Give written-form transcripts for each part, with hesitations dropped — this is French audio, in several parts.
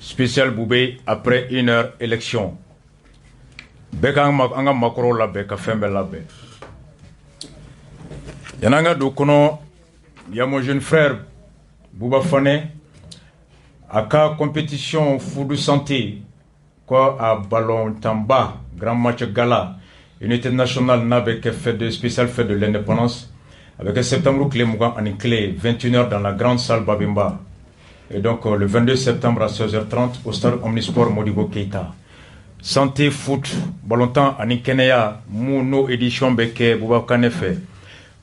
spécial Boubé après 1 heure élection. Beka anga makoro la beka fembe la be. Yananga do kono ya mon jeune frère Bouba Fane aka compétition foot de santé quoi à ballon tamba grand match gala unité nationale n'avec fête de spécial fête de l'indépendance avec septembre clé mougan en clé 21h dans la grande salle Babimba. Et donc le 22 septembre à 16h30 au stade Omnisport Modibo Keita. Santé, foot, ballontan, Anikeneya, Mouno édition Beke, Bouba Kanefe.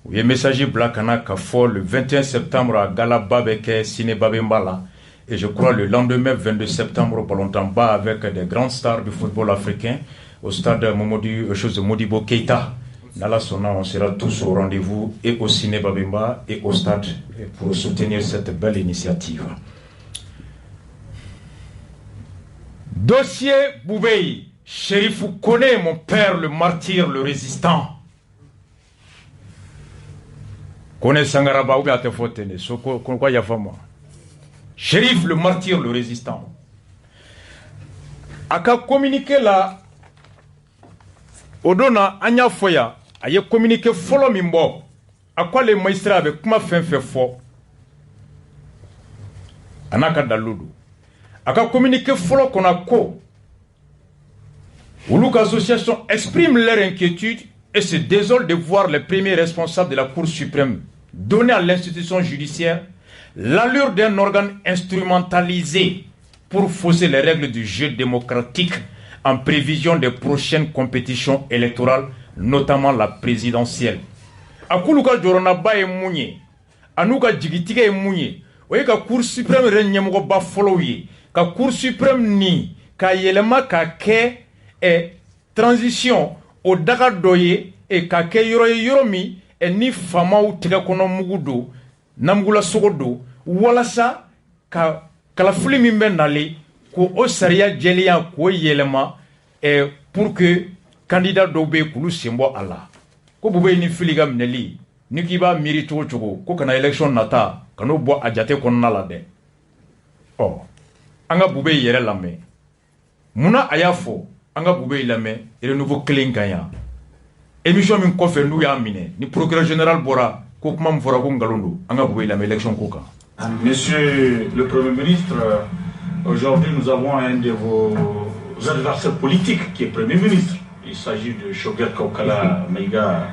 Il y a messager Blakana Kafo le 21 septembre à Galaba Beke, Sine Babimbala. Et je crois le lendemain 22 septembre au ballontan bas avec des grandes stars du football africain au stade Modibo Keita. Dans la Sona, on sera tous au rendez-vous et au Ciné Babimba et au stade pour soutenir cette belle initiative. Dossier Boubei, Chérif connaît mon père, le martyr, le résistant. Connaît Sangaraba ou bien Tefotene, quoi y a fait moi. Chérif, le martyr, le résistant. Aka communiqué là, Odona Anya Foya, a communiqué follow mimbo. À quoi les magistrats avec comment fait fort. Anaka Daludu. Aka communiqué follow qu'on a co. Oulouk Association exprime leur inquiétude et se désole de voir les premiers responsables de la Cour suprême donner à l'institution judiciaire l'allure d'un organe instrumentalisé pour fausser les règles du jeu démocratique en prévision des prochaines compétitions électorales, notamment la présidentielle. Akuluka Joronaba est mounié, Anouka Djigitiga est mounié, Oye ka Cour suprême Renyamogo ba followye, ka Cour suprême ni, ka yelema ka ke et transition au daga doye et ka ke yoromi et ni fama ou tiga kono mugudo, namgula sogodo, walasa ka kalafuli mimbe nale, ko o saria jelia ko yelema et pour que candidat dobe kulu sembo ala ko bube ni filiga mneli ni kiba miri to ko kana election nata kano bo ajate kon nala de oh anga bube yere lame muna ayafo anga bube lame et nouveau klinkanya émission min ko fe nu ya mine ni procureur général bora ko kuma mfora ko ngalondo anga bube lame election ko ka. Monsieur le Premier ministre, aujourd'hui, nous avons un de vos adversaires politiques qui est Premier ministre. Il s'agit de Choguel Kaukala Maïga,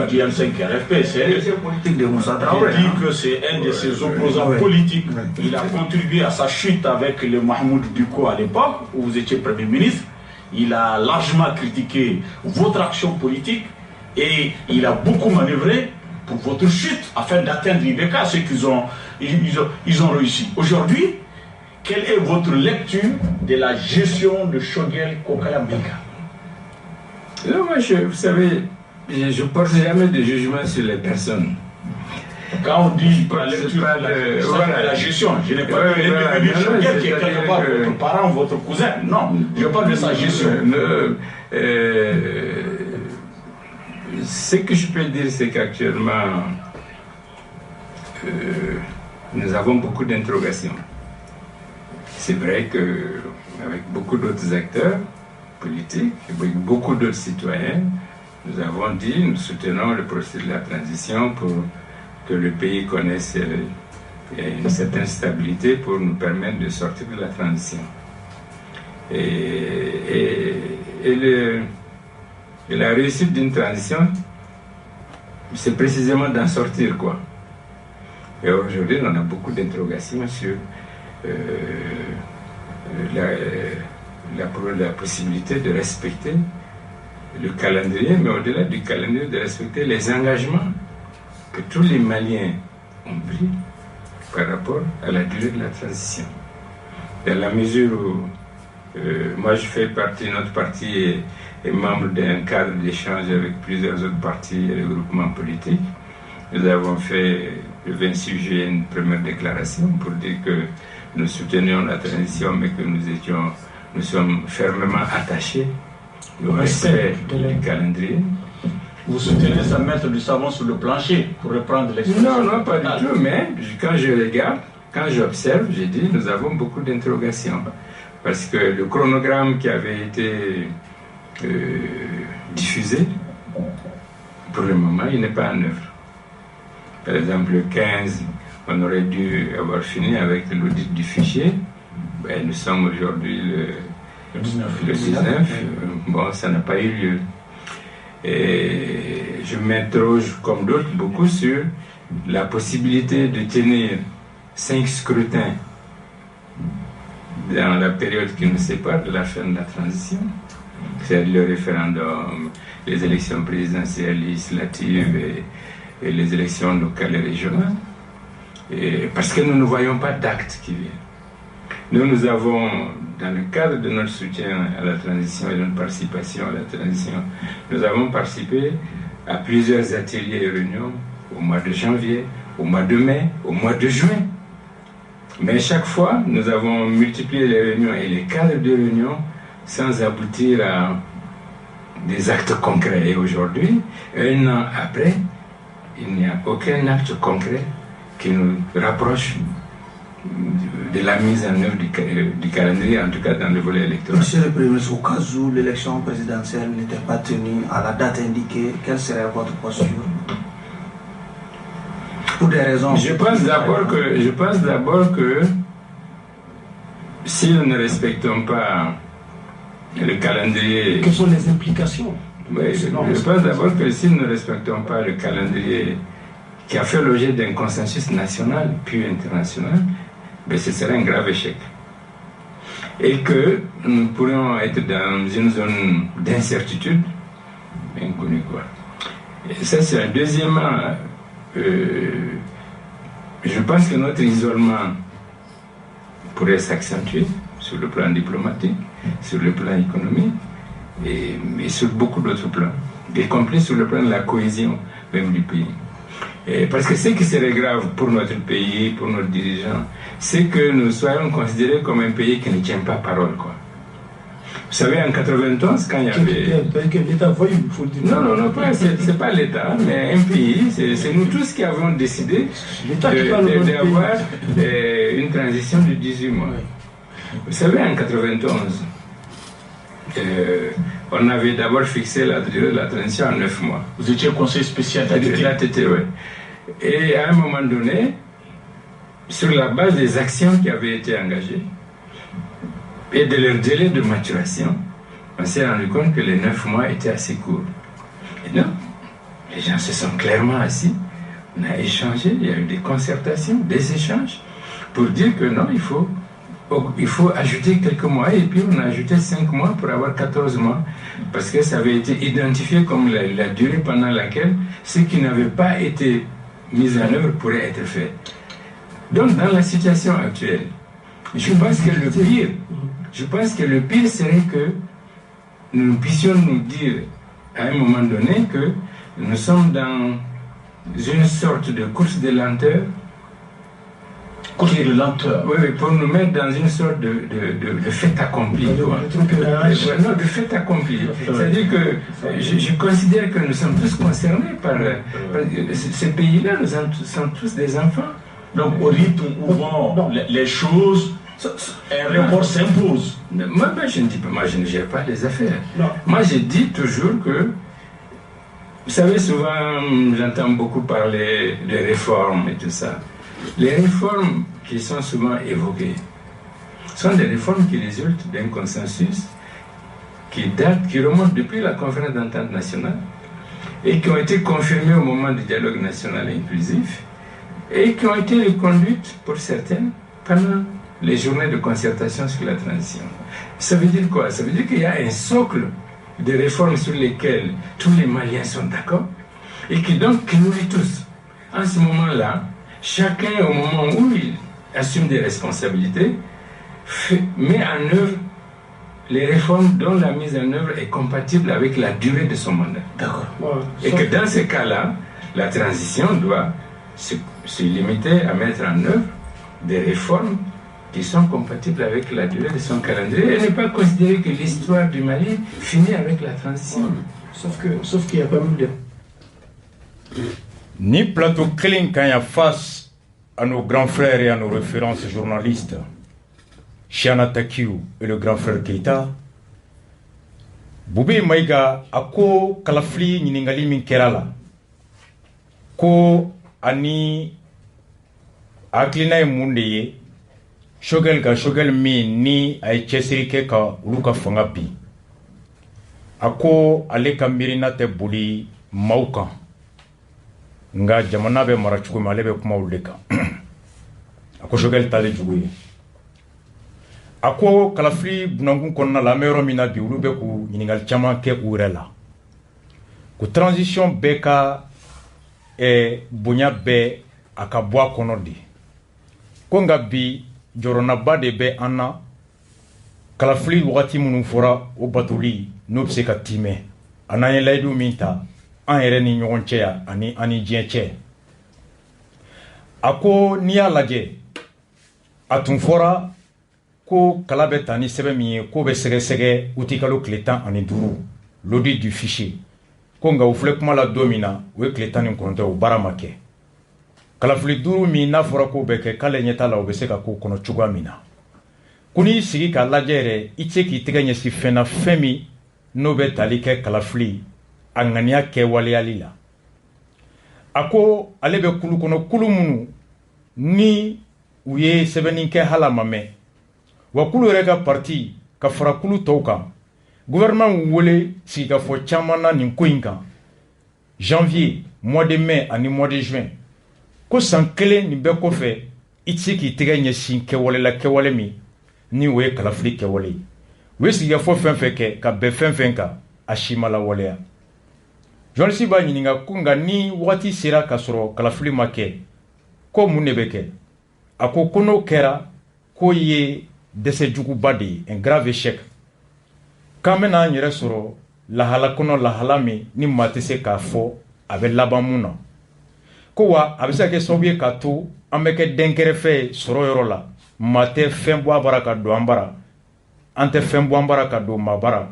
qui est un 5 RFP. C'est politique de Moussa Traoré. Il dit que c'est un de ses opposants politiques. Il a contribué à sa chute avec le Mahmoud Duko à l'époque, où vous étiez Premier ministre. Il a largement critiqué votre action politique et il a beaucoup manœuvré pour votre chute afin d'atteindre l'IBK, ce qu'ils ont réussi. Aujourd'hui, quelle est votre lecture de la gestion de Choguel Kokala Maïga? Moi, vous savez, je ne porte jamais de jugement sur les personnes. Quand on dit la lecture de la gestion, je n'ai pas dit de Choguel qui est quelque part votre parent, votre cousin. Non, je parle de sa gestion. Ce que je peux dire, c'est qu'actuellement, nous avons beaucoup d'interrogations. C'est vrai qu'avec beaucoup d'autres acteurs politiques, avec beaucoup d'autres citoyens, nous avons dit, nous soutenons le processus de la transition pour que le pays connaisse une certaine stabilité pour nous permettre de sortir de la transition. Et la réussite d'une transition, c'est précisément d'en sortir, quoi. Et aujourd'hui, on a beaucoup d'interrogations sur la possibilité de respecter le calendrier, mais au-delà du calendrier, de respecter les engagements que tous les Maliens ont pris par rapport à la durée de la transition. Dans la mesure où moi je fais partie, notre parti est membre d'un cadre d'échange avec plusieurs autres partis et groupements politiques. Nous avons fait le 26 juillet une première déclaration pour dire que nous soutenions la transition, mais que nous sommes fermement attachés au respect du calendrier. Vous soutenez ça mettre du savon sur le plancher pour reprendre l'expression? Non, pas du tout, mais quand je regarde, quand j'observe, j'ai dit, nous avons beaucoup d'interrogations. Parce que le chronogramme qui avait été diffusé, pour le moment, il n'est pas en œuvre. Par exemple, le 15, on aurait dû avoir fini avec l'audit du fichier. Ben, nous sommes aujourd'hui le 19. Bon, ça n'a pas eu lieu. Et je m'interroge, comme d'autres, beaucoup sur la possibilité de tenir 5 scrutins dans la période qui nous sépare de la fin de la transition. C'est le référendum, les élections présidentielles, législatives et les élections locales et régionales. Et parce que nous ne voyons pas d'actes qui viennent. Nous avons, dans le cadre de notre soutien à la transition et de notre participation à la transition, nous avons participé à plusieurs ateliers et réunions au mois de janvier, au mois de mai, au mois de juin. Mais chaque fois, nous avons multiplié les réunions et les cadres de réunion sans aboutir à des actes concrets. Et aujourd'hui, 1 an après, il n'y a aucun acte concret qui nous rapproche de la mise en œuvre du calendrier, en tout cas dans le volet électoral. Monsieur le Premier ministre, au cas où l'élection présidentielle n'était pas tenue à la date indiquée, quelle serait votre posture? Pour des raisons... Je pense d'abord que si nous ne respectons pas le calendrier... Quelles sont les implications? Oui, je pense d'abord que si nous ne respectons pas le calendrier qui a fait l'objet d'un consensus national puis international, ben ce serait un grave échec. Et que nous pourrions être dans une zone d'incertitude inconnue, quoi. Et ça, c'est un deuxièmement. Je pense que notre isolement pourrait s'accentuer sur le plan diplomatique, sur le plan économique, et sur beaucoup d'autres plans, y compris sur le plan de la cohésion même du pays. Et parce que ce qui serait grave pour notre pays, pour nos dirigeants, c'est que nous soyons considérés comme un pays qui ne tient pas parole, quoi. Vous savez, en 91, quand il y avait... L'État voyou, il faut le dire. Non, c'est pas l'État, mais un pays, c'est nous tous qui avons décidé d'avoir une transition de 18 mois. Vous savez, en 91, on avait d'abord fixé la durée de la transition en 9 mois. Vous étiez conseiller spécial d'ATT, oui. Et à un moment donné, sur la base des actions qui avaient été engagées et de leur délai de maturation, on s'est rendu compte que les 9 mois étaient assez courts. Et non, les gens se sont clairement assis, on a échangé, il y a eu des concertations, des échanges, pour dire que non, il faut ajouter quelques mois, et puis on a ajouté 5 mois pour avoir 14 mois, parce que ça avait été identifié comme la durée pendant laquelle ce qui n'avait pas été mis en œuvre pourrait être fait. Donc dans la situation actuelle, je pense que le pire serait que nous puissions nous dire à un moment donné que nous sommes dans une sorte de course de lenteur. Oui, pour nous mettre dans une sorte de fait accompli. Non, de fait accompli. C'est-à-dire que je considère que nous sommes tous concernés par ces pays-là, nous sommes tous des enfants. Donc au rythme où vont les choses, un report s'impose. Moi, je ne gère pas les affaires. Non. Moi, je dis toujours que, vous savez, souvent, j'entends beaucoup parler de réformes et tout ça. Les réformes qui sont souvent évoquées sont des réformes qui résultent d'un consensus qui remonte depuis la conférence d'entente nationale et qui ont été confirmées au moment du dialogue national inclusif et qui ont été reconduites pour certaines pendant les journées de concertation sur la transition. Ça veut dire quoi? Ça veut dire qu'il y a un socle de réformes sur lesquelles tous les Maliens sont d'accord et qui donc nourrit tous. En ce moment-là, chacun, au moment où il assume des responsabilités, met en œuvre les réformes dont la mise en œuvre est compatible avec la durée de son mandat. D'accord. Et que dans ces cas-là, la transition doit se limiter à mettre en œuvre des réformes qui sont compatibles avec la durée de son calendrier et ne pas considérer que l'histoire du Mali finit avec la transition. Sauf qu'il y a pas mal de... Ni plateau clean quand il y a face à nos grands frères et à nos références journalistes, Chiana Takiou et le grand frère Keita, Boubé Maïga a ko kalafli nyiningali min kerala, ko ani aklina e mundeye, shogel mi ni ay chesirike ka uluka fangapi. Ako ale ka mirina te boli mauka. Nga jamana be mara chugu ma lebe kuma uleka. Ako shogel tale juguye. Ako kalafli bunangun konna la mero mina bi ulube ku yiningal chama ke urela. Ku transition beka bonya be akabwa konodi. Konga bi jorona ba de be anna kalafli wakati munu fora o batuli no se ka time ananye laydu minta an yere ni ɲɔgɔn cɛ ya ani diɲɛ cɛ a ko n'i y'a lajɛ a tun fɔra ko kala bɛ ta ni sɛbɛn min ye ko bɛ sɛgɛsɛgɛ uti kalo tile 15 l'audit du fichier ko nka u filɛ kuma la don min na o ye tile 19 o baara ma kɛ kalafili 5 min n'a fɔra ko bɛ kɛ k'ale ɲɛ t'a la o bɛ se ka k'o kɔnɔ cogoya min na ko n'i sigi k'a lajɛ yɛrɛ i tɛ se k'i tɛgɛ ɲɛsin fɛn na fɛn min n'o bɛ tali kɛ kalafili a ŋaniya kɛ waleyali la a ko ale bɛ kulu kɔnɔ kulu minnu ni u ye sɛbɛnni kɛ hali a ma mɛn wa kulu yɛrɛ ka parti ka fara kulu tɔw kan gouvernement wele sigikafɔ caman na nin ko in kan janvier mois de mai ani mois de juin ko san kelen nin bɛɛ kɔfɛ i tɛ se k'i tɛgɛ ɲɛsin kɛwale la kɛwale min ni o ye kalafili kɛwale ye u ye sigikafɔ fɛn fɛn kɛ ka bɛn fɛn fɛn kan a si ma lawaleya journaliste b'a ɲininka ko nka ni wagati sera ka sɔrɔ kalafili ma kɛ ko mun de bɛ kɛ a ko n'o kɛra k'o ye dɛsɛjuguba de ye un grave échec k'an bɛna an yɛrɛ sɔrɔ lahala kɔnɔ lahala min ni maa tɛ se k'a fɔ a bɛ laban mun na ko wa a bɛ se ka kɛ sababu ye k'a to an bɛ kɛ dɛnkɛrɛfɛ sɔrɔ yɔrɔ la maa tɛ fɛn bɔ a bara ka don an bara an tɛ fɛn bɔ an bara ka don maa bara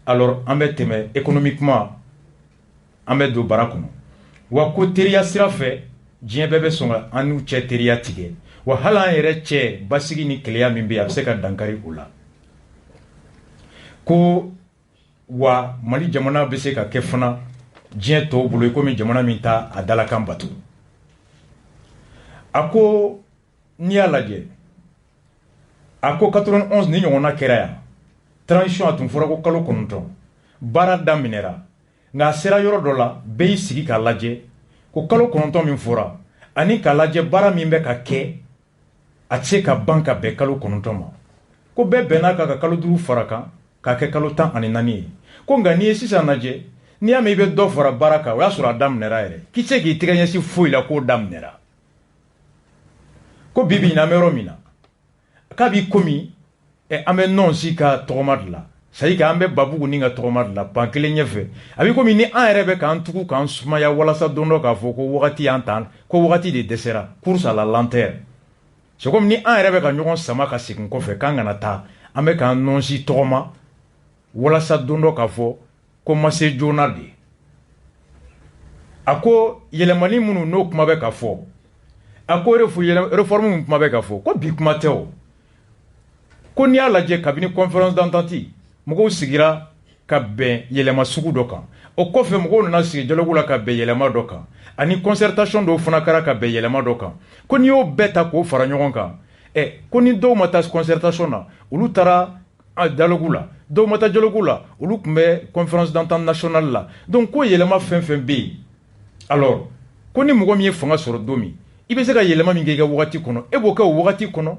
alors an bɛ tɛmɛ économiquement an bɛ don bara kɔnɔ wa ko teriya sira fɛ diɲɛ bɛɛ bɛ sɔn ka an n'u cɛ teriya tigɛ wa hali an yɛrɛ cɛ basigi ni kɛlɛya min bɛ yen a bɛ se ka dankari o la ko wa mali jamana bɛ se ka kɛ fana diɲɛ tɔw bolo i komi jamana min t'a a dalakan bato a ko n'i y'a lajɛ a ko 91 ni ɲɔgɔnna kɛra yan transition a tun fɔra ko kalo 9 baara daminɛra nka a sera yɔrɔ dɔ la bɛɛ y'i sigi k'a lajɛ ko kalo 9 min fɔra ani k'a lajɛ baara min bɛ ka kɛ a tɛ se ka ban ka bɛn kalo 9 ma ko bɛɛ bɛnna kan ka kalo 5 fara kan k'a kɛ kalo 14 ye ko nka n'i ye sisan lajɛ n'i y'a mɛn i bɛ dɔ fara baara kan o y'a sɔrɔ a daminɛra yɛrɛ k'i tɛ se k'i tɛgɛ ɲɛsin foyi la k'o daminɛra ko bi in an bɛ yɔrɔ min na k'a b'i komi an bɛ nɔnsi ka tɔgɔma de la c'est à dire an bɛ babugu ni ka tɔgɔma de la pan kelen ɲɛfɛ a b'i komi ni an yɛrɛ bɛ k'an tugu k'an sumaya walasa don dɔ k'a fɔ ko wagati y'an tan ko wagati de dɛsɛra course à la lenteur c'est comme ni an yɛrɛ bɛ ka ɲɔgɔn sama ka segin kɔfɛ k'an kana taa an bɛ k'an nɔnsi tɔgɔma walasa don dɔ k'a fɔ ko ma se joona de a ko yɛlɛmani minnu n'o kuma bɛ ka fɔ a ko réforme min kuma bɛ ka fɔ ko bi kuma tɛ o ko n'i y'a lajɛ kabini conférence d'entente mɔgɔw sigira ka bɛn yɛlɛma sugu dɔ kan o kɔfɛ mɔgɔw nana sigi dialogue la ka bɛn yɛlɛma dɔ kan ani concertation dɔw fana kɛra ka bɛn yɛlɛma dɔ kan ko n'i y'o bɛɛ ta k'o fara ɲɔgɔn kan ko ni dɔw ma taa concertation na olu taara dialogue la dɔw ma taa dialogue la olu tun bɛ conférence d'entente nationale la donc ko yɛlɛma fɛn fɛn bɛ yen alors ko ni mɔgɔ min ye fanga sɔrɔ don min i bɛ se ka yɛlɛma min kɛ i ka wagati kɔnɔ e b'o kɛ o wagati kɔnɔ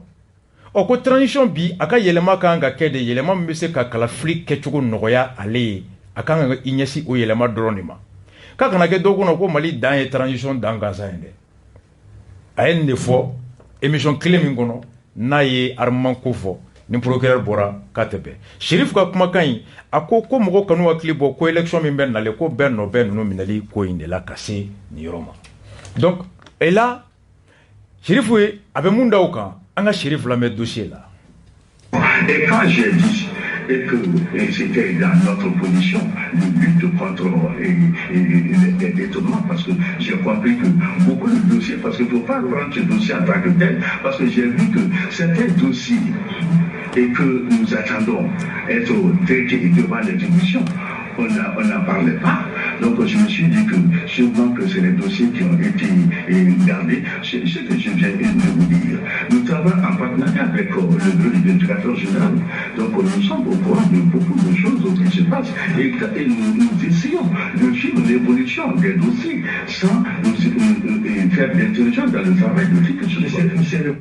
ko transition bi a ka yɛlɛma kan ka kɛ de yɛlɛma min bɛ se ka kalafili kɛcogo nɔgɔya ale ye a kan ka i ɲɛsin o yɛlɛma dɔrɔn de ma k'a kana kɛ dɔw kɔnɔ ko mali dan ye transition dan gansan ye dɛ a ye nin de fɔ émission kelen min kɔnɔ n'a ye armement ko fɔ ni procureur bɔra k'a tɛ bɛn Sheriff ka kumakan in a ko mɔgɔw kan'u hakili bɔ ko élection min bɛ nalen ko bɛɛ nɔ bɛ ninnu minɛli ko in de la ka se nin yɔrɔ ma donc et là Sheriff ye a bɛ mun da o kan an ka Sheriff lamɛn dossier la. Et quand j'ai dit et que c'était dans notre position de lutte contre les détournements, parce que j'ai compris que beaucoup de dossiers, parce qu'il ne faut pas prendre ce dossier en tant que tel, parce que j'ai vu que certains dossiers et que nous attendons être traités devant les commissions, on n'en parlait pas. Donc je me suis dit que sûrement que c'est les dossiers qui ont été gardés. C'est ce que je viens de vous dire. Nous travaillons en partenariat avec le bureau du vérificateur général. Donc nous sommes au courant de beaucoup de choses qui se passent. Et nous essayons de suivre l'évolution des dossiers sans faire d'interruption dans le travail de fixation.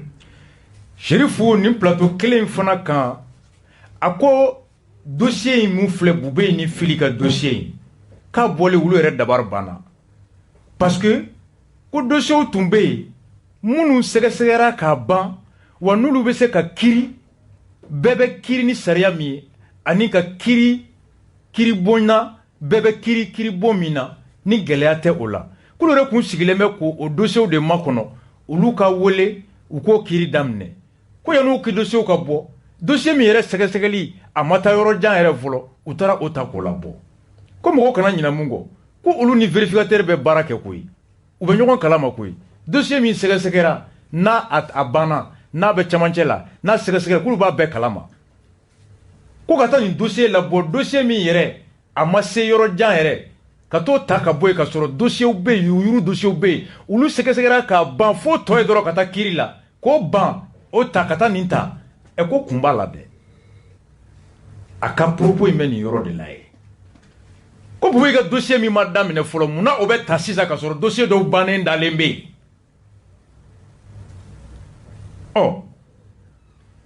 Chérifou ni plateau clé fana kan ako dossier mu flé boubé ni filika dossier ka bolé wulu yɛrɛ dabar bana parce que ko dossier tumbe munu sɛgɛsɛgɛra ka ban wa nulu bɛ se ka kiri bɛbɛ kiri ni sariya mi ani ka kiri bonna bɛbɛ kiri bon mina ni gɛlɛya tɛ o la kulu yɛrɛ kun sigilen bɛ ko o dossier de makɔnɔ olu ka wele u ko kiri daminɛ ko yanu ki dossier ka bɔ dossier mi yɛrɛ sɛgɛsɛgɛli a ma taa yɔrɔ jan yɛrɛ fɔlɔ u taara o ta k'o la bɔ ko mɔgɔ kana ɲina mun kɔ ko olu ni vérificateur bɛ baara kɛ koyi u bɛ ɲɔgɔn kalama koyi dossier min sɛgɛsɛgɛra n'a a banna n'a bɛ camancɛ la n'a sɛgɛsɛgɛra k'olu b'a bɛɛ kalama ko ka taa nin dossier labɔ dossier min yɛrɛ a ma se yɔrɔ jan yɛrɛ ka t'o ta ka bɔ yen ka sɔrɔ dossier bɛ yen yuru dossier bɛ yen olu sɛgɛsɛgɛra ka ban fo tɔ ye dɔrɔn ka taa kiiri la k'o ban o ta ka taa nin ta ko kun b'a la dɛ a ka propos in bɛ nin yɔrɔ de la ye ko Boubé ka dossier min ma daminɛ fɔlɔ munna o bɛ ta sisan ka sɔrɔ dossier dɔw bannen dalen bɛ yen ɔ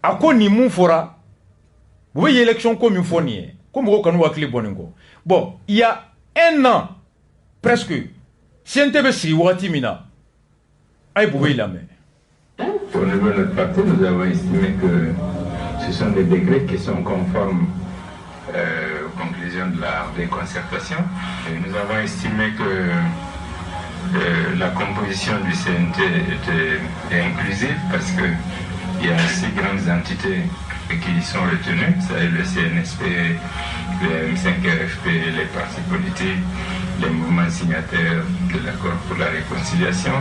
a ko nin mun fɔra Boubé ye élection ko min fɔ nin ye ko mɔgɔw kan'u hakili bɔ nin kɔ bon il y a un an presque CNT bɛ sigi wagati min na a ye Boubé lamɛn. Au niveau de notre parti, nous avons estimé que ce sont des décrets qui sont conformes aux conclusions de la déconcertation. Et nous avons estimé que la composition du CNT était inclusive parce qu'il y a 6 grandes entités qui y sont retenues, c'est le CNSP, le M5RFP, les partis politiques, les mouvements signataires de l'accord pour la réconciliation,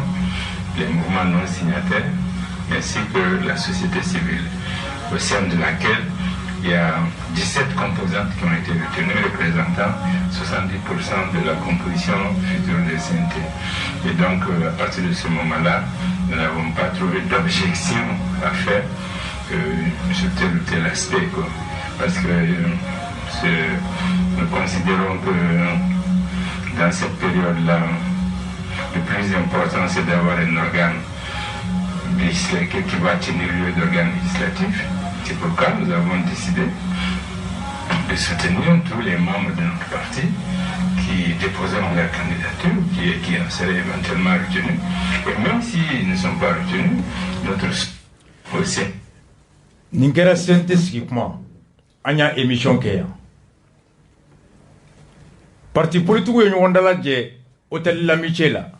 les mouvements non signataires, ainsi que la société civile, au sein de laquelle il y a 17 composantes qui ont été retenues, représentant 70% de la composition future des CNT. Et donc, à partir de ce moment-là, nous n'avons pas trouvé d'objection à faire sur tel ou tel aspect, quoi. Parce que nous considérons que dans cette période-là, le plus important, c'est d'avoir un organe qui va tenir lieu d'organe législatif. C'est pourquoi nous avons décidé de soutenir tous les membres de notre parti qui déposeront leur candidature, qui en seraient éventuellement retenus. Et même s'ils ne sont pas retenus, notre aussi. Ninkera scientifiquement, il y a une émission qui est. Parti politique où il y a hôtel l'amitié là.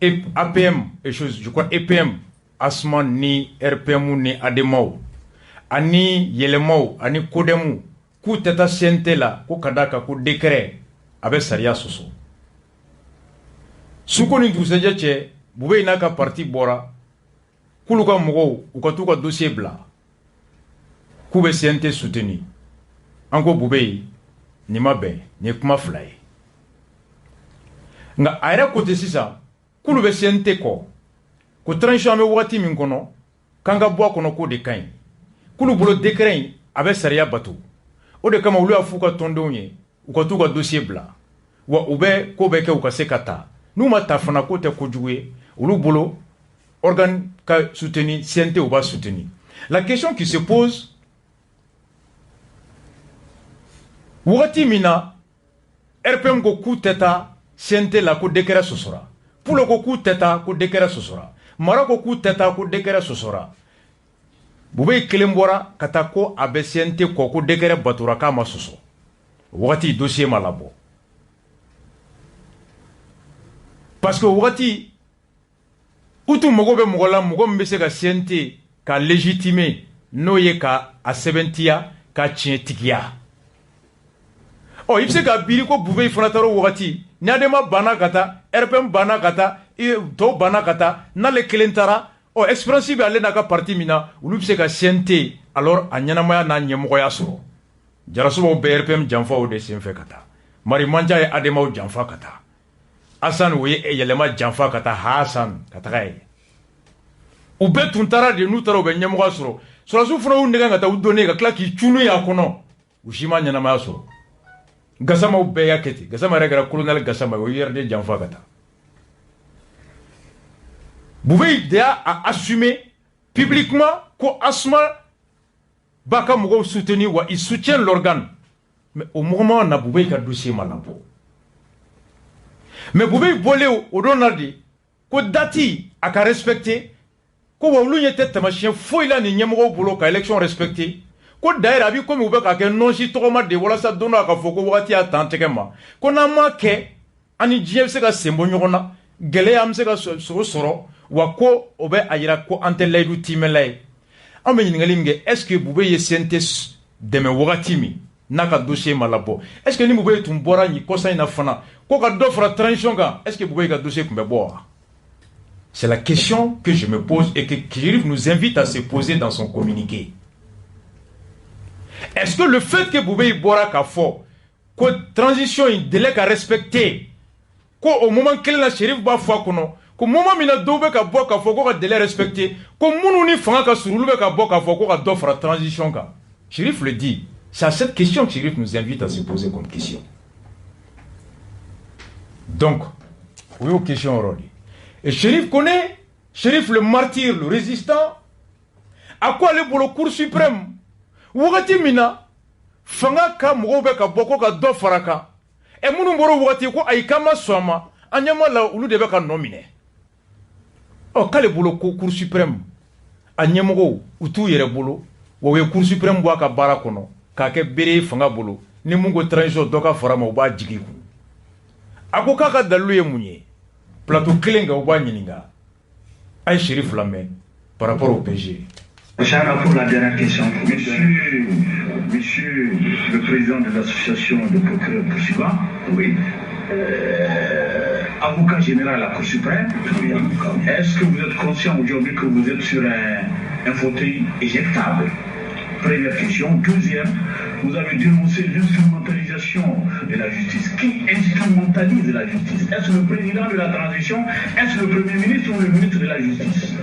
Et APM, et chose, je crois EPM, Asman ni RPM ni Ademao, ani Yelemao, ani Kodemu, ku teta CNT la, ku kadaka ku décret, avec Saria Soso. Suko ni douseja che, Boubé inaka parti bora, kuluka mou, ou katuka dossier bla, kube CNT soutenu. Anko Boubé, ni mabe, ni kuma fly. Nga aira kote sisa, kulu be CNT ko transition me wati min kono kanga bo kono ko de kan kulu bolo décret avec sariya bato o de kama ulu afuka tondonye u ko tuka dossier bla wa ube ko be ke u ka sekata nu ma ta fana ko te ko juwe ulu bolo organe ka soutenir CNT ou pas soutenir. La question qui se pose wati mina RPM ko ku teta CNT la ko décret sosora pour le coup teta ko décret sosora marako ku teta ko décret sosora Boubé kelembora katako abesente ko décret batura kama soso wati dossier malabo parce que wati utu mogo be se ka CNT ka légitimer no ye ka a sebentia ka tiɲɛ tigiya il bɛ se ka biri ko Bouvet fana taara o wagati Niadema banna ka taa RPM banna ka taa tɔw banna ka taa n'ale kelen taara expérience bɛ ale n'a ka parti min na olu bɛ se ka CNT alors a ɲɛnamaya n'a ɲɛmɔgɔya sɔrɔ Jarasobaw bɛ RPM janfa o de senfɛ ka taa Mari Manja ye Ademaw janfa ka taa Hassan o ye yɛlɛma janfa ka taa Hassan ka taga ye u bɛɛ tun taara de n'u taara u bɛ ɲɛmɔgɔya sɔrɔ sɔrɔsiw fana y'u nɛgɛ ka taa u donner ka tila k'i cunu y'a kɔnɔ u si ma ɲɛnamaya sɔrɔ Gassamaw bɛɛ y'a kɛ ten Gassama yɛrɛ kɛra colonel Gassama o ye RD janfa ka taa Bouvet de y'a assumé publiquement ko Asma b'a ka mɔgɔw soutenir wa il soutient l'organe mais au moment na Bouvet ka dossier ma labɔ mais Bouvet bɔlen o don na de ko date a ka respecté ko wa olu ɲɛ tɛ tamasiyɛn foyi la ni ɲɛmɔgɔw bolo ka élection respecté ko d'ailleurs a bi komi u bɛ ka kɛ nɔnsi tɔgɔma de walasa don dɔ a ka fɔ ko wagati y'a tan tɛgɛ ma ko n'an ma kɛ ani diɲɛ bɛ se ka sen bɔ ɲɔgɔn na gɛlɛya bɛ se ka sɔrɔ wa ko o bɛ a yira ko an tɛ layidu timɛla ye an bɛ ɲininkali min kɛ est-ce que Bouvet ye CNT dɛmɛ wagati min n'a ka dossier ma labɔ est-ce que ni Bouvet tun bɔra nin kɔsa in na fana ko ka dɔ fara transition kan est-ce que Bouvet ka dossier tun bɛ bɔ wa c'est la question que je me pose et que Kirif nous invite à se poser dans son communiqué. Est-ce que le fait que Bouvet bɔra k'a fɔ ko transition in délai ka respecté ko au moment kelen na Shérif b'a fɔ a kɔnɔ ko moment min na dɔw bɛ ka bɔ k'a fɔ ko ka délai respecté ko minnu ni fanga ka surun olu bɛ ka bɔ k'a fɔ ko ka dɔ fara transition kan Shérif le dit c'est à cette question que Shérif nous invite à se poser comme question. Donc o y'o question yɔrɔ de et Shérif connaît Shérif le martyr le résistant a ko ale bolo Cour suprême wagati min na fanga ka mɔgɔw bɛ ka bɔ ko ka dɔ fara kan ɛ minnu bɔra wagati ko ayi k'an ma sɔn a ma an ɲɛ ma la olu de bɛ ka nɔ minɛ k'ale bolo ko Cour suprême a ɲɛmɔgɔw u t'u yɛrɛ bolo wa u ye Cour suprême bɔ a ka baara kɔnɔ k'a kɛ bere fanga bolo ni mun ko transition dɔ ka fara ma u b'a jigi kun a ko k'a ka dalilu ye mun ye plateau kelen kan u b'a ɲininka a ye Shérif lamɛn par rapport au PG. Chara, pour la dernière question. Monsieur le président de l'association de procureurs poursuivants, oui. Avocat général à la Cour suprême, est-ce que vous êtes conscient aujourd'hui que vous êtes sur un fauteuil éjectable? Première question. Deuxième, vous avez dénoncé l'instrumentalisation de la justice. Qui instrumentalise la justice? Est-ce le président de la transition? Est-ce le premier ministre ou le ministre de la justice?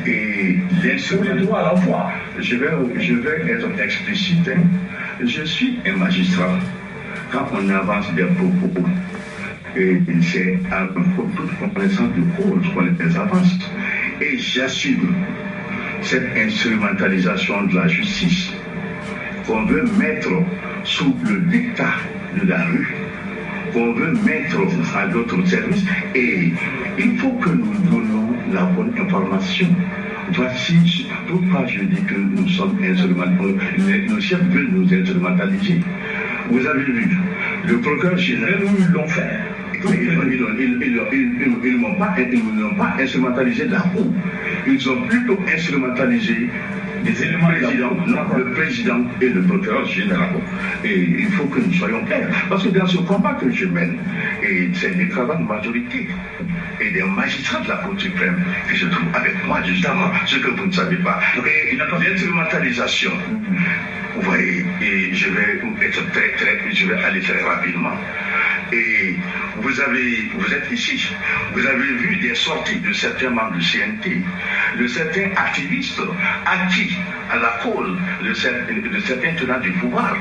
Et sur les droits à la fois, je vais être explicite. Hein. Je suis un magistrat. Quand on avance des propos, c'est à toute connaissance de cause qu'on les avance. Et j'assume cette instrumentalisation de la justice qu'on veut mettre sous le dictat de la rue, qu'on veut mettre à d'autres services, et il faut que nous donnons la bonne information. Voici pourquoi je dis que nous sommes instrumentalisés, nos chefs veulent nous instrumentaliser. Vous avez vu, le procureur général, ils l'ont fait. Ils n'ont pas instrumentalisé la Cour. Ils ont plutôt instrumentalisé les éléments le président et le procureur général. Et il faut que nous soyons clairs. Parce que dans ce combat que je mène, et c'est l'écrasante majorité et des magistrats de la Cour suprême que je trouve avec moi, justement, ce que vous ne savez pas. Et l'instrumentalisation, vous voyez, et je vais aller très rapidement. Et vous êtes ici, vous avez vu des sorties de certains membres du CNT, de certains activistes acquis à la cause de certains tenants du pouvoir,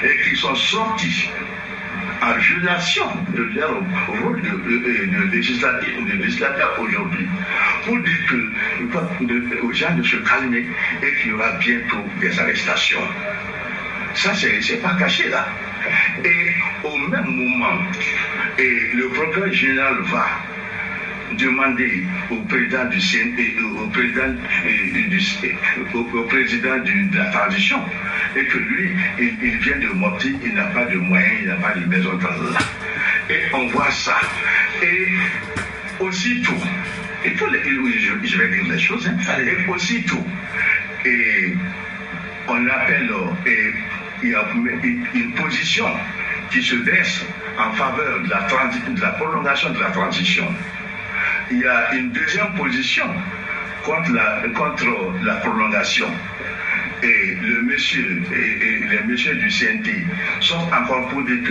et qui sont sortis en violation de leur rôle de législateur aujourd'hui, pour dire aux gens de se calmer et qu'il y aura bientôt des arrestations. Ça, c'est pas caché là. Et au même moment, le procureur général va demander au président du CNT, au président de la transition, et que lui, il vient de Mopti, il n'a pas de moyens, il n'a pas de maison de là. Et on voit ça. Et aussitôt, je vais dire les choses, et aussitôt, et on appelle il y a une position qui se dresse en faveur de la prolongation de la transition. Il y a une deuxième position contre la prolongation. Et les messieurs du CNT sont encore pour dire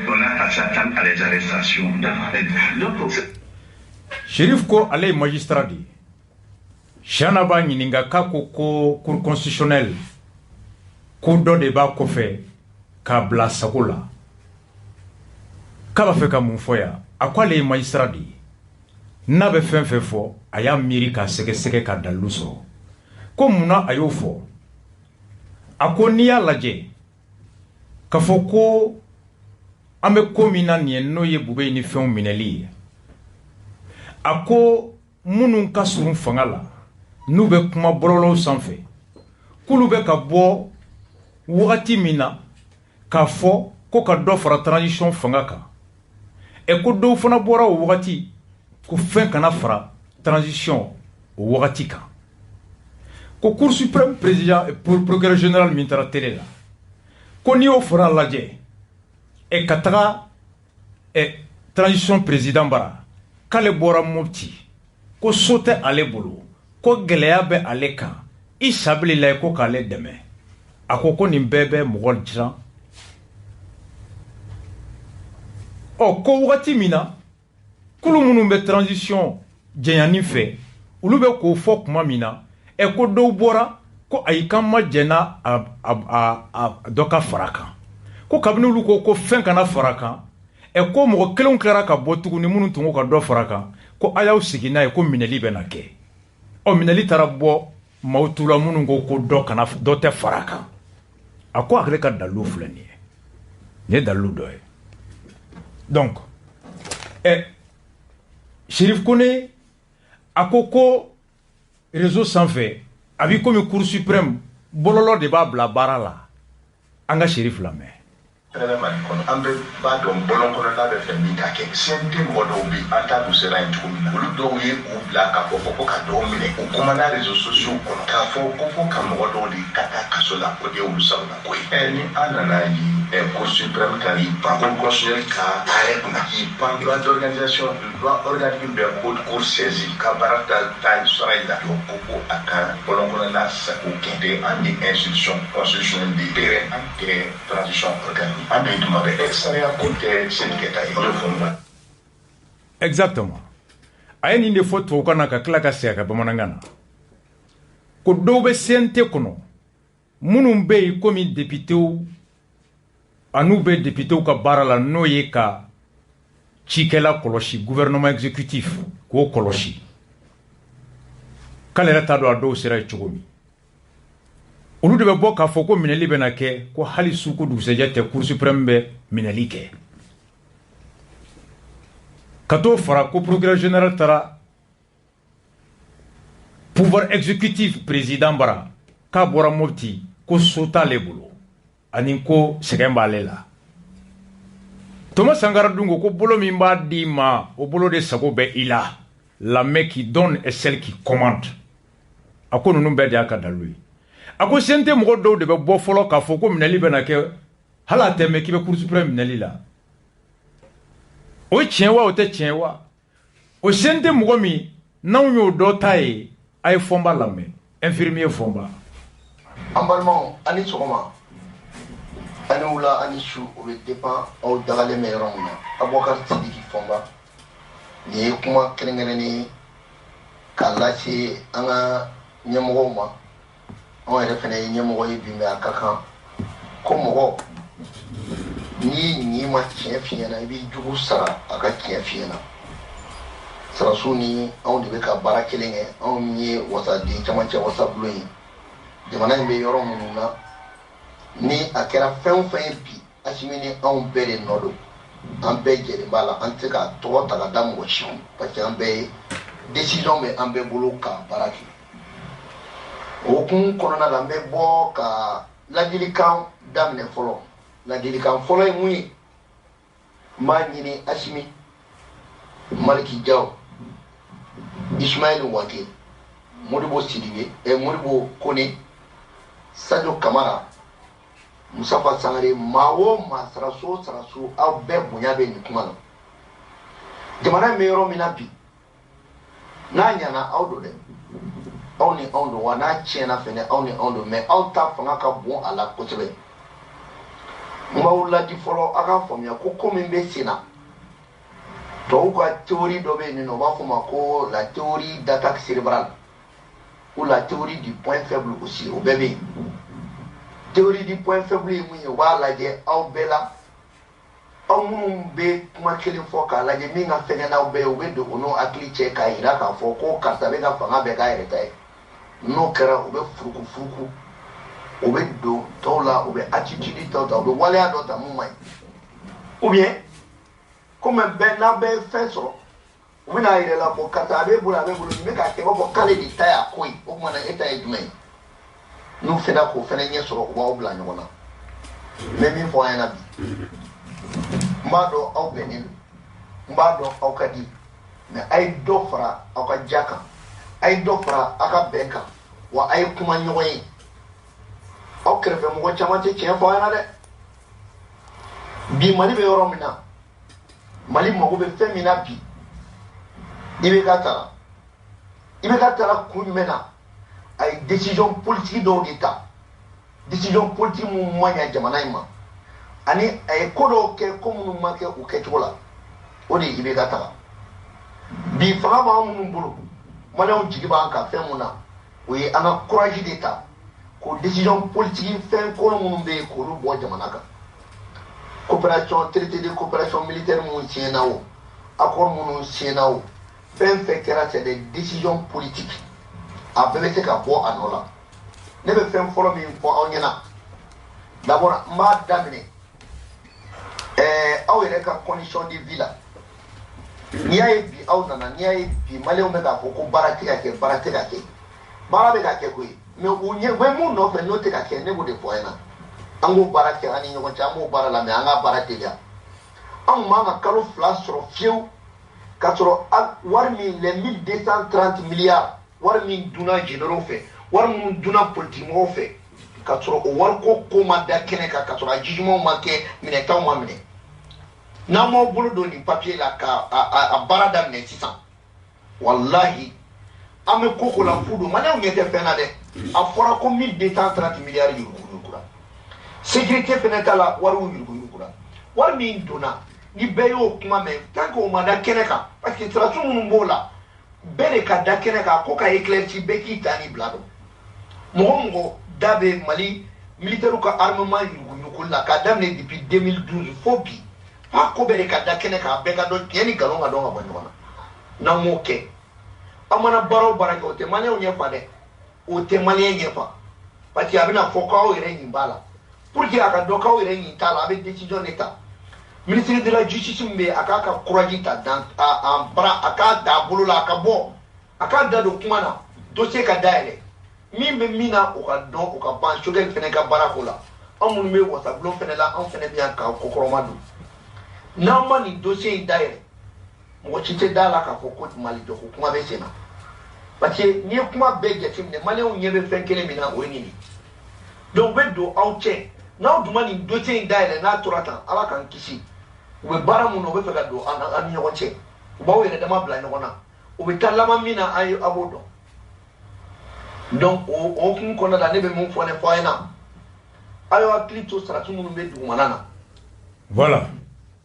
qu'on a à s'attendre à les arrestations. Donc, Chérif ko ale magistrat di Chana ba nyininga kako ko cour constitutionnel ko do de ba ko fe ka bla sakola ka ba fe ka mun foya akwale magistrat di na be fen fe fo aya miri ka sege ka daluso ko muna ayo fo akoni ya laje ka fo ko ambe komina ni no ye bube ni fen mineli ako munun ka surun fanga la n'u bɛ kuma bɔlɔlɔw sanfɛ k'olu bɛ ka bɔ wagati min na k'a fɔ ko ka dɔ fara transition fanga kan ko dɔw fana bɔra o wagati ko fɛn kana fara transition o wagati kan ko cour suprême président procureur général min taara télé la ko n'i y'o fara lajɛ ka taga transition président bara k'ale bɔra Mopti ko so tɛ ale bolo ko gɛlɛya bɛ ale kan i sabilila ye ko k'ale dɛmɛ a ko nin bɛɛ bɛ mɔgɔ jiran ko wagati min na kulu minnu bɛ transition jɛnyani fɛ olu bɛ k'o fɔ kuma min na ko dɔw bɔra ko ayi k'an ma jɛna dɔ ka fara kan ko kabini olu ko fɛn kana fara kan ko mɔgɔ kelenw tilara ka bɔ tuguni minnu tun ko ka dɔ fara kan ko a y'aw sigi n'a ye ko minɛli bɛ na kɛ minɛli taara bɔ maaw tula minnu ko dɔ tɛ fara kan a ko ale ka dalilu filɛ nin ye dalilu dɔ ye donc Chérif Koné a ko réseau sanfɛ a b'i komi cour suprême bɔlɔlɔ de b'a bila baara la an ka Chérif lamɛn. an b'a dɔn bɔlɔn kɔnɔ n'a bɛ fɛn min ka kɛ CNT mɔgɔ dɔw bɛ an t'a dun sera yen cogo min na olu dɔw ye u bila k'a fɔ ko ka dɔw minɛ u kumana réseaux sociaux kɔnɔ k'a fɔ ko ka mɔgɔ dɔw de ka taa kaso la o de ye olu sagona ko ye ni an nana ye cour suprême ka i pan cour constitutionnel ka taare kunna k'i pan loi d'organisation loi organique bɛ cour saisie ka baara ta sara yi la ko a ka bɔlɔn kɔnɔ n'a sago kɛ de an ni institution constitutionnelle de pérenne an tɛ transition organique. Exactement. A ye nin de fɔ tubabukan na ka tila ka segin ka bamanankan na ko dɔw bɛ CNT kɔnɔ minnu bɛ yen komi députéw an'u bɛ députéw ka baara la n'o ye ka cikɛla kɔlɔsi gouvernement exécutif k'o kɔlɔsi k'ale yɛrɛ t'a dɔn a dɔw sera yen cogo min olu de bɛ bɔ k'a fɔ ko minɛli bɛ na kɛ ko hali su ko dugusɛjɛ tɛ cour suprême bɛ minɛli kɛ ka t'o fara ko procureur général taara pouvoir exécutif président bara k'a bɔra Mopti ko so t'ale bolo ani ko sɛgɛn b'ale la Thomas Sankara dun ko bolo min b'a di ma o bolo de sago bɛ i la la main qui donne est celle qui commande a ko ninnu bɛɛ de y'a ka dalu ye a ko CNT mɔgɔ dɔw de bɛ bɔ fɔlɔ k'a fɔ ko minɛli bɛ na kɛ hali a tɛ mɛn k'i bɛ cour suprême minɛli la o ye tiɲɛ wa o tɛ tiɲɛ wa o CNT mɔgɔ min n'anw y'o dɔ ta ye a ye Fɔnba lamɛn infirmier Fɔnba. An balimaw a ni sɔgɔma a ni wula a ni su o bɛ dépend aw dagalen bɛ yɔrɔ min na Abubakar Sidiki Fɔnba nin ye kuma kɛrɛnkɛrɛnnen ye k'a lase an ka ɲɛmɔgɔw ma. Anw yɛrɛ fana ye ɲɛmɔgɔ ye bi mɛ a ka kan ko mɔgɔ n'i ma tiɲɛ f'i ɲɛna i b'i jugu sara a ka tiɲɛ f'i ɲɛna Sarasu ni anw de bɛ ka baara kelen kɛ anw ye wasaden camancɛ wasabulon ye jamana in bɛ yɔrɔ minnu na ni a kɛra fɛn o fɛn ye bi Asimi ni anw bɛɛ de nɔ don an bɛɛ jɛlen b'a la an tɛ ka tɔgɔ ta ka da mɔgɔ si parce que an bɛɛ ye décision bɛ an bɛɛ bolo ka baara kɛ. O kun kɔnɔna la n bɛ bɔ ka ladilikan daminɛ fɔlɔ ladilikan fɔlɔ ye mun ye n b'a ɲini Asimi Maliki Jaw Ismaël Wake Modibo Sidibe Modibo Kone Sadio Kamara Moustapha Sangaré mawo ma saraso aw bɛɛ bonya bɛ nin kuma na jamana bɛ yɔrɔ min na bi n'a ɲana aw don dɛ aw ni anw don wa n'a tiɲɛna fɛnɛ aw ni anw don mais aw ta fanga ka bon a la kosɛbɛ n b'aw ladi fɔlɔ a ka faamuya ko min bɛ sen na tɔw ka théorie dɔ bɛ yen nɔ u b'a fɔ ma ko la théorie d'attaque cérébrale ou la théorie du point faible aussi o bɛɛ bɛ yen théorie du point faible ye mun ye u b'a lajɛ aw bɛɛ la aw minnu bɛ kuma kelen fɔ k'a lajɛ min ka fɛngɛ n'aw bɛɛ ye u bɛ don o n'o hakili cɛ k'a yira k'a fɔ ko karisa bɛ ka fanga bɛɛ k'a yɛrɛ ta ye n'o kɛra u bɛ furuku u bɛ don tɔw la u bɛ attitude tɔw ta u bɛ waleya dɔ ta mun man ɲi ou bien comme bɛɛ n'a bɛɛ ye fɛn sɔrɔ u bɛna yɛrɛ la fɔ karisa a b'e bolo nin bɛ k'a kɛ i b'a fɔ k'ale de ta y'a ko ye o kumana e ta ye jumɛn ye n'u fɛnɛ k'o fɛnɛ ɲɛ sɔrɔ u b'aw bila ɲɔgɔn na n bɛ min fɔ an ɲɛna bi n b'a dɔn aw bɛnnen don n b'a dɔn aw ka di mais a ye dɔ fara aw ka ja kan a ye dɔ fara aw ka bɛn kan wa a ye kuma ɲɔgɔn ye aw kɛrɛfɛ mɔgɔ caman tɛ tiɲɛ fɔ an ɲɛna dɛ bi Mali bɛ yɔrɔ min na Mali mago bɛ fɛn min na bi IBK taara kun jumɛn na a ye décision politique dɔw de ta décision politique mun man ɲɛ jamana in ma ani a ye ko dɔw kɛ ko minnu ma kɛ u kɛcogo la o de ye IBK taga bi fanga b'an minnu bolo maliyɛnw jigi b'an kan fɛn mun na o ye an ka courage de ta ko décision politique fɛn kolo minnu bɛ yen k'olu bɔ jamana kan coopération traité de coopération militaire minnu signena o accord minnu signena o fɛn fɛn kɛra c'est des décisions politiques a bɛɛ bɛ se ka bɔ a nɔ la ne bɛ fɛn fɔlɔ min fɔ aw ɲɛna d'abord n b'a daminɛ aw yɛrɛ ka condition de vie la n'i y'a ye bi aw nana n'i y'a ye bi maliyɛnw bɛ k'a fɔ ko baara tɛ ka kɛ baara tɛ ka kɛ baara bɛ ka kɛ koyi mais u bɛ mun nɔfɛ n'o tɛ ka kɛ ne b'o de fɔ a ɲɛna an k'o baara kɛ an ni ɲɔgɔn cɛ an b'o baara la mais an ka baara teliya an man ka kalo 2 sɔrɔ fiyewu ka sɔrɔ wari min les 1230 milliards wari min dunna généraux fɛ wari min dunna politique mɔgɔw fɛ ka sɔrɔ o wari ko ma da kɛnɛ kan ka sɔrɔ a jugement ma kɛ minɛtaw ma minɛ n'an m'aw bolo don nin papier la ka a baara daminɛ sisan wallahi an bɛ ko la fu don maliyɛnw ɲɛ tɛ fɛn na dɛ a fɔra ko 1230 milliards yuruguyurugura sécurité fɛnɛ ta la wariw yuruguyurugura wari min donna ni bɛɛ y'o kuma mɛn tant que o ma da kɛnɛ kan parce que sirasi minnu b'o la bɛɛ de ka da kɛnɛ kan ko ka éclairci bɛɛ k'i ta ni bila dɔn mɔgɔ mɔgɔ da bɛ Mali militaire ka armement yuruguyurugu la k'a daminɛ depuis 2012 fo bi f'a ko bɛɛ de ka da kɛnɛ kan a bɛɛ ka dɔn tiɲɛ ni nkalon ka dɔn ka bɔ ɲɔgɔn na n'an m'o kɛ an mana baara o baara kɛ o tɛ maliyɛnw ɲɛfa dɛ o tɛ maliyɛn ɲɛfa parce que a bɛna fɔ k'aw yɛrɛ ɲin b'a la pour que a ka dɔn k'aw yɛrɛ ɲin t'a la a bɛ décision de ta ministre de la justice min bɛ a k'a ka courage ta a k'a da a bolo la a ka bɔ a k'a da don kuma na dossier ka dayɛlɛ min bɛ min na o ka dɔn o ka ban Choguel fɛnɛ ka baara ko la an minnu bɛ wasabulon fɛnɛ la an fɛnɛ bɛ yan ka kokɔrɔma don n'an ma nin dossier in dayɛlɛ mɔgɔ si tɛ da la k'a fɔ ko Mali jɔ ko kuma bɛ sen na parce que n'i ye kuma bɛɛ jateminɛ maliyɛnw ɲɛ bɛ fɛn kelen min na o ye nin de donc u bɛ don aw cɛ n'aw dun ma nin dossier in dayɛlɛ n'a tora tan Ala k'an kisi u bɛ baara mun na u bɛ fɛ ka don an ni ɲɔgɔn cɛ u b'aw yɛrɛ dama bila ɲɔgɔn na u bɛ taa laban min na a b'o dɔn donc o hokumu kɔnɔna la ne bɛ mun fɔ ne fɔ a ɲɛna a y'aw hakili to sarasi minnu bɛ dugumana na. Voilà,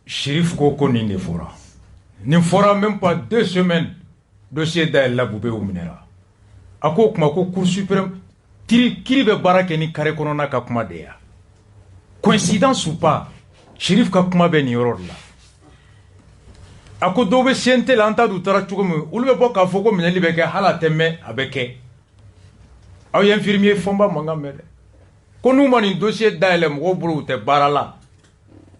Chérif ko nin de fɔra nin fɔra même pas 2 semaines dossier dayɛlɛla Bubé minɛra a ko o kuma ko Cour suprême kiri bɛ baara kɛ ni carré kɔnɔna ka kuma de ya coïncidence ou pas Chérif ka kuma bɛ nin yɔrɔ de la a ko dɔw bɛ CNT la an t'a dun u taara cogo min olu bɛ bɔ k'a fɔ ko minɛli bɛ kɛ hali a tɛ mɛn a bɛ kɛ aw ye infirmier fɔnba mankan mɛn dɛ ko n'u ma nin dossier dayɛlɛ mɔgɔw bolo u tɛ baara la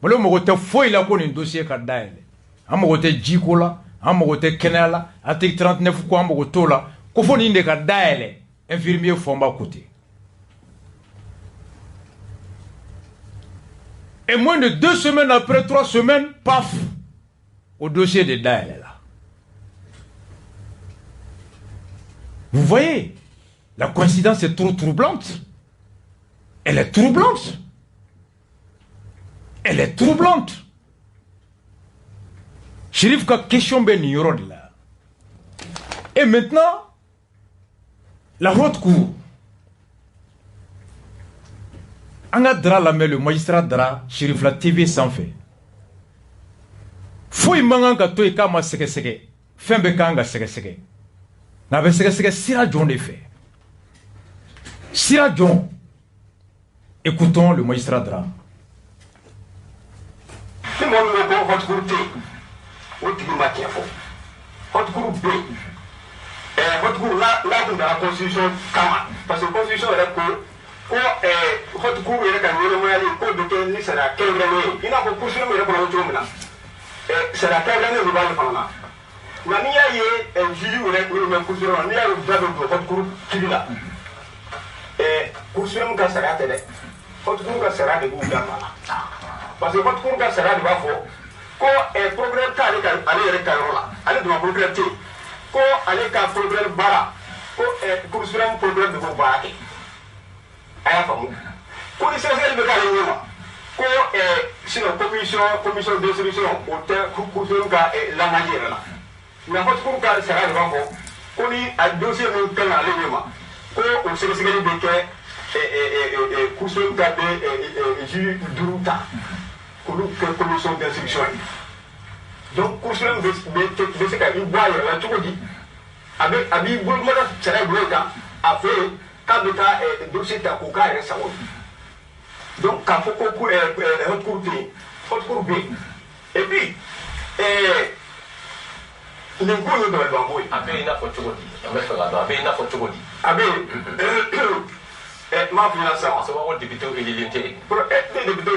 bolo mɔgɔ tɛ foyi la ko nin dossier ka dayɛlɛ an mago tɛ jiko la an mago tɛ kɛnɛya la article 39 ko an mago t'o la ko fo nin de ka dayɛlɛ infirmier fɔnba ko ten. Et moins de 2 semaines après, 3 semaines, paf, au dossier de Daël est là. Vous voyez, la coïncidence est trop troublante. Elle est troublante. elle est troublante. Chérif, ka question ben yoro de là. Et maintenant, la haute cour. Anga dra la le magistrat dra Chérif la TV sans fait. Foi mangan ka to e kama seke seke. Fembe kanga seke seke. Na be seke seke sira John de fait. Sira John. Écoutons le magistrat dra. Si mon nom votre groupe votre groupe m'a tiens faux. Votre groupe B. Votre groupe là dans la constitution kama parce que la constitution est pour votre groupe est quand même aller pour de ni sera quel année il n'a pas pour le pour le jour là sera quel année vous allez faire là na ni aye juju rek ni me constitution ni aye d'abord votre groupe qui là constitution ka sera tele votre groupe ka sera de vous là parce que votre groupe ka sera de ba fo ko progrès ka aller rek là aller de progrès ko ale ka problème bara ko constitution problème de ko bara ke aya famu ko ni sese be ka le nyoma ko sino commission de solution au terre constitution ka la manière là mais ko ko ka sera le banco ko ni a dossier no ka la le nyoma ko o sese sese be ke constitution ka de ju duruta ko lu commission de solution donc constitution de ce qu'a dit boire la tout dit avec abi boulma sera bloqué a fait quand le cas dossier ta coca et ça donc quand faut recours B et puis les goûts de la banque après il a fait tout dit avec la après il a fait tout dit avec ma finance ça va débuter au débuter pour être débuter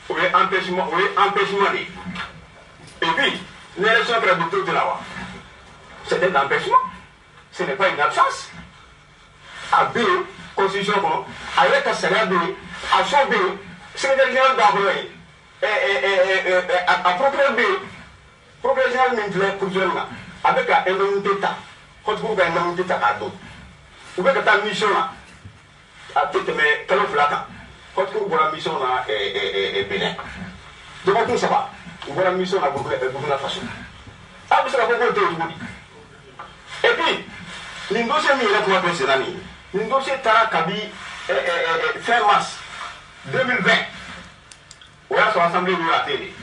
au empêchement et puis, l'élection présidentielle de la loi, c'est un empêchement, ce n'est pas une absence. À B, constitution, avec un salaire B, à son B, secrétaire général d'Abroï, à procureur B, procureur général Mintler, avec un indemnité d'État, quand vous avez un indemnité d'État à d'autres. Vous avez une mission là, à tout mais quel est là, quand vous avez une mission là, et Bénin. Donc, tout ça va. Voilà la mission à Burkina Faso. Ah, vous savez pourquoi vous et puis, le dossier mis là pour appeler l'année. Le dossier Tara Kabi fin mars 2020. On a son assemblée de la télé.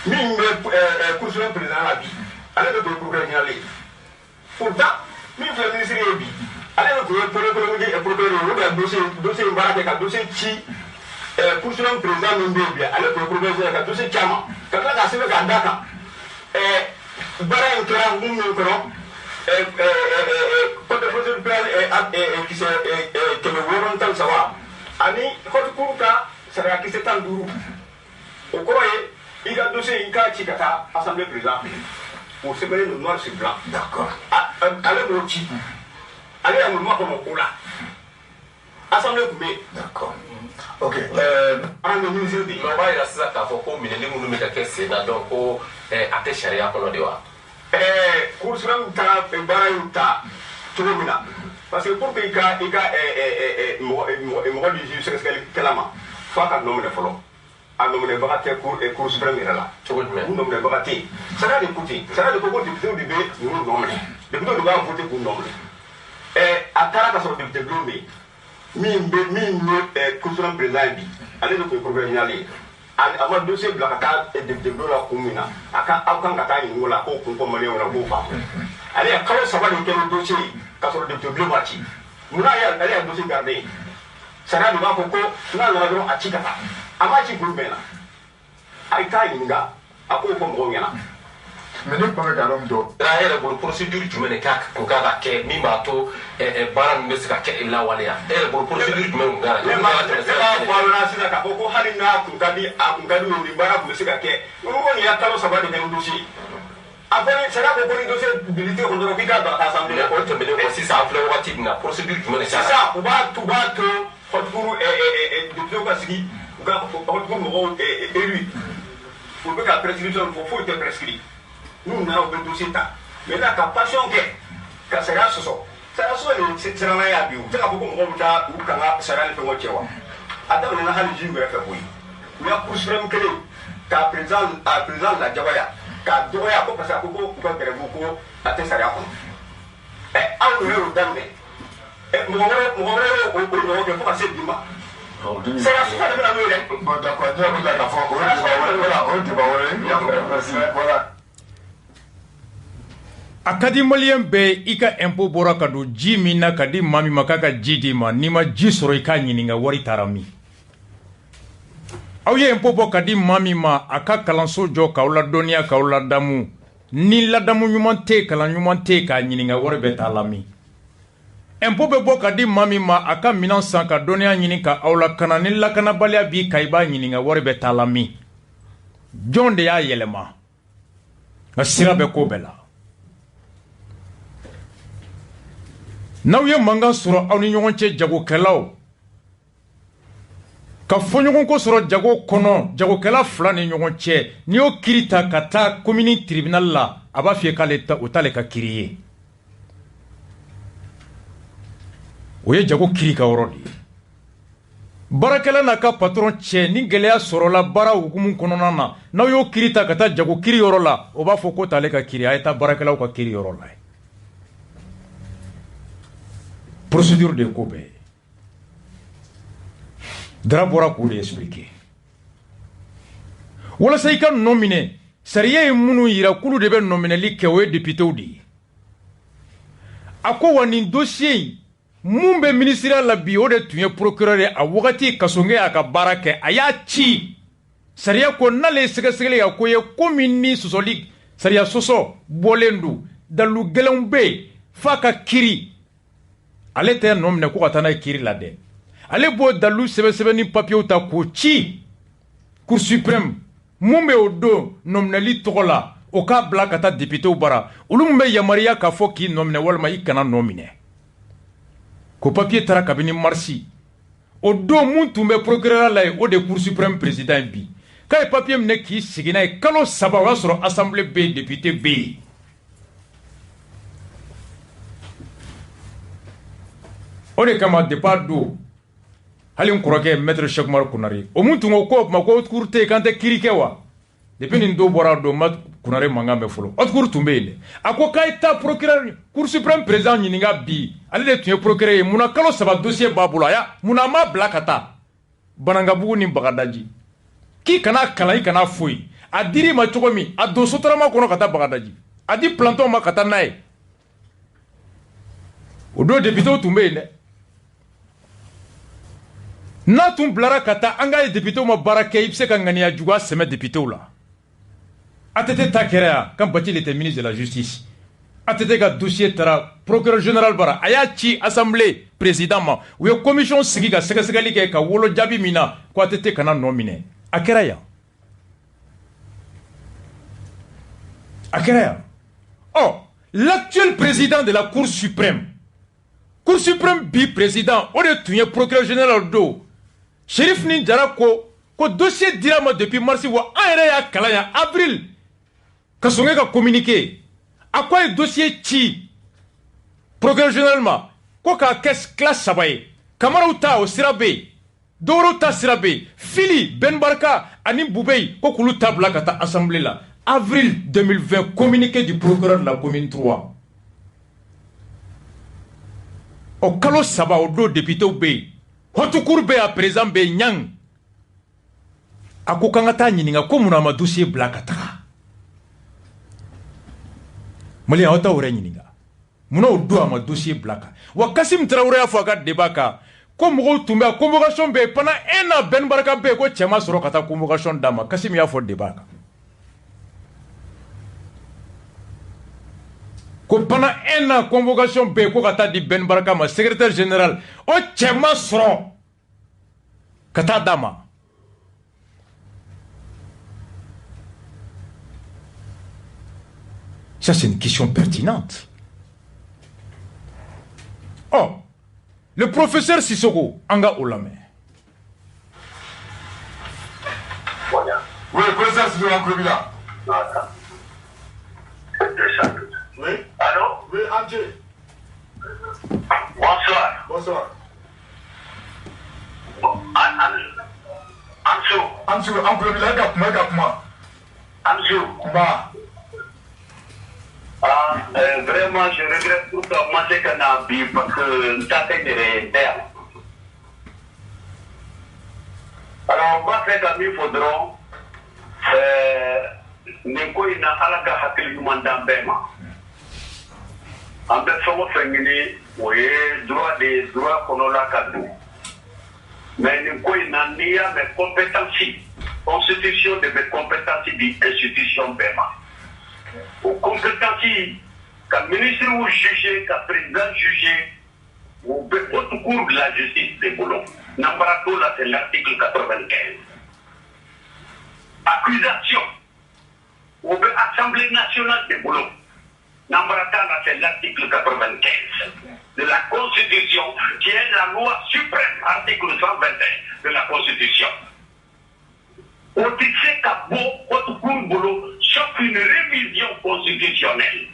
Mine constitution président la vie. Allez le procureur général. Pourtant, mine le ministre de vie. Allez le procureur dossier Mbaraka dossier Chi. Constitution président Mbembe allez pour le projet de dossier Chama. Quand la casse le Gandaka. Bara intérêt nous nous prenons. Quand le projet de plan qui se que le volontaire ça va. Ani quand pour ka sera qui c'est en duru. Au croyez il a dossier Inka Chikata assemblée président. Pour se mettre le noir sur blanc. D'accord. Allez au Chi. Allez à moi comme on là. Assemblée coupée. D'accord. Ok. On va y rester à la fois comme il nous met à caisse donc au à charia pour le débat. Cours sur un tas et barayuta tout le monde. Parce que pour que il y moi du juge c'est calama. Faut qu'un homme le follow. Un homme le baraté et cours suprême là. Tout le monde. Un homme le baraté. Ça va d'écouter. Ça va de beaucoup de députés du nous nommer. Députés doivent voter pour nommer. À Taraka sur député blomé. Min constitution président bi allez le procureur général avant dossier blacata et de la commune aka aucun kata ni wala ko ko malé wala ko fa allez quand ça va le dossier quand sur de blomati muna ya allez dossier gardé ça na ba ko na na do achikata amachi gurmena ay tay nga ako ko mo ngena mais ne pas regarder donc la era pour procédure du meneka ko ka ke mi mato baran me sika ke illa waliya era pour procédure du meneka le ma na sina ka ko halina ku kadi ni bara ku sika ke ngo ni atalo sabade ke dossier après ça ko ko dossier d'habilité on doit ficar dans l'assemblée on te met aussi ça fait wakati na procédure du meneka c'est ça on va tout hoturu depuis ka sigi ga hoturu mo élu pour que la prescription faut être prescrit. Nous n'avons pas de dossier. Mais la passion que ça reste ça. Ça reste c'est la meilleure vie. C'est beaucoup de gens qui ont sera le fait moi. Attends, on a le juge fait oui. il y a pour suprême que ka président la jabaya ka doya ko parce que ko grève ko até saria ko aw no dambe mo ko ko passé bima c'est la suite de la nouvelle bon d'accord la fois voilà akadi malien be ika impôt bora kado ji mina kadi mami makaka jidi ma ni ma ji soro ika nyininga wari tarami aw ye impôt bo kadi mami ma aka kalanso jo kawla donia kawla damu ni ladamu nyumante kala nyumante ka nyininga wari be talami impôt be bo kadi mami ma aka minan san ka donia nyininka awla kana ni lakana balia bi kaiba nyininga wari be talami jonde ya yelema ngasira be ko bela n'aw ye mankan sɔrɔ aw ni ɲɔgɔn cɛ jagokɛlaw ka fɔ ɲɔgɔn ko sɔrɔ jago kɔnɔ jagokɛla fila ni ɲɔgɔn cɛ n'i y'o kiri ta ka taa commune tribunal la a b'a f'i ye k'ale o t'ale ka kiri ye o ye jago kiri ka yɔrɔ de ye baarakɛla n'a ka patron cɛ ni gɛlɛya sɔrɔla baara hukumu kɔnɔna na n'aw y'o kiri ta ka taa jago kiri yɔrɔ la o b'a fɔ ko t'ale ka kiri a ye taa baarakɛlaw ka kiri yɔrɔ la procédure de ko bɛɛ dara bɔra k'o de expliquer walasa i ka nɔ minɛ sariya ye minnu yira k'olu de bɛ nɔminɛli kɛ o ye députéw de ye a ko wa nin dossier in mun bɛ ministériya la bi o de tun ye procureur ye a wagati kasonge y'a ka baara kɛ a y'a ci sariya ko n'ale ye sɛgɛsɛgɛli kɛ ko ye ko min ni sɔsɔli sariya sɔsɔ bɔlen don dalilu gɛlɛnw bɛ yen f'a ka kiri ale tɛ nɔ minɛ ko ka taa n'a ye kiri la dɛ ale b'o dalilu sɛbɛsɛbɛ ni papiyew ta k'o ci cour suprême mun bɛ o don nɔminɛli tɔgɔ la o k'a bila ka taa députéw bara olu min bɛ yamaruya k'a fɔ k'i nɔ minɛ walima i kana nɔ minɛ ko papiye taara kabini marisi o don mun tun bɛ procureur la ye o de cour suprême président ye bi k'a ye papiye minɛ k'i sigi n'a ye kalo 3 o y'a sɔrɔ assemblée bɛ yen député bɛ yen o de kama depuis don hali n kɔrɔkɛ maître Cheikh Umar Kunare o mun tun ko ma ko cour tɛ yen k'an tɛ kiri kɛ wa depuis nin don bɔra don ma Kunare mankan bɛ fɔlɔ haute cour tun bɛ yen dɛ a ko k'a ye taa procureur cour suprême président ɲininka bi ale de tun ye procureur ye munna kalo 3 dossier b'a bolo a y'a munna a m'a bila ka taa Banangabugu ni Bagadaji k'i kana kalan i kana foyi a dir'i ma cogo min a don sotarama kɔnɔ ka taa Bagadaji a di planton ma ka taa n'a ye o don députéw tun bɛ yen dɛ n'a tun bilara ka taa an k'a ye députéw ma baara kɛ i bɛ se ka ŋaniya juguya sɛmɛ députéw la ATT ta kɛra yan quand Bathily était ministre de la justice ATT ka dossier taara procureur général bara a y'a ci assemblée président ma u ye commission sigi ka sɛgɛsɛgɛli kɛ ka wolo jaabi min na ko ATT kana nɔ minɛ a kɛra yan a kɛra yan ɔ l'actuel président de la cour suprême bi président o de tun ye procureur général do Shérif ni Jara ko dossier dira ma depuis mars wa an yɛrɛ y'a kalan yan avril ka sɔn ka communiqué a ko a ye dossier ci procureur général ma ko k'a kɛ classe 3 ye Kamaraw ta o sira bɛ yen dɔwɛrɛw ta sira bɛ yen Fili Ben Barka ani Bubey ko k'olu ta bila ka taa assemblée la avril 2020 communiqué du procureur de la commune 3 o kalo 3 o don députéw bɛ yen haute cour bɛ yen a président bɛ yen ɲang a ko k'an ka taa ɲininka ko munna a ma dossier bila ka taga maliyɛn aw t'aw yɛrɛ ɲininka munna o don a ma dossier bila kan wa Kassim Traoré y'a fɔ a ka débat kan ko mɔgɔw tun bɛ yen convocation bɛ yen pendant 1 an Ben Barka bɛ yen ko cɛ ma sɔrɔ ka taa convocation d'a ma Kassim y'a fɔ débat kan ko pendant 1 an convocation bɛ yen ko ka taa di Ben Barka ma secrétaire général o cɛ ma sɔrɔ ka taa d'a ma ça c'est une question pertinente. Oh, le professeur Sissoko anga olame. Oui, le professeur Sissoko anga olame. Oui. Allô? Oui, André. Bonsoir. Bonsoir. I'm Amsou, vraiment, je regrette pour commencer qu'on a vu parce que ça fait des terres. Alors, on va faire comme il faudra. Neko ina alaga hakili mandan bema. En fait, sommes féminins, oui, droit des droits qu'on a là kadou. Mais Neko ina nia mes compétences, constitution de mes compétences d'institution bema. Aux compétences, comme ministre ou jugé, comme président jugé, ou votre cours de la justice de Boulon. N'embarato là, c'est l'article 95. Accusation. Ou Assemblée nationale de Boulon. N'embarata là, c'est l'article 95 de la Constitution, qui est la loi suprême, article 121 de la Constitution. On dit qu'à votre cours Boulon, sauf une révision constitutionnelle.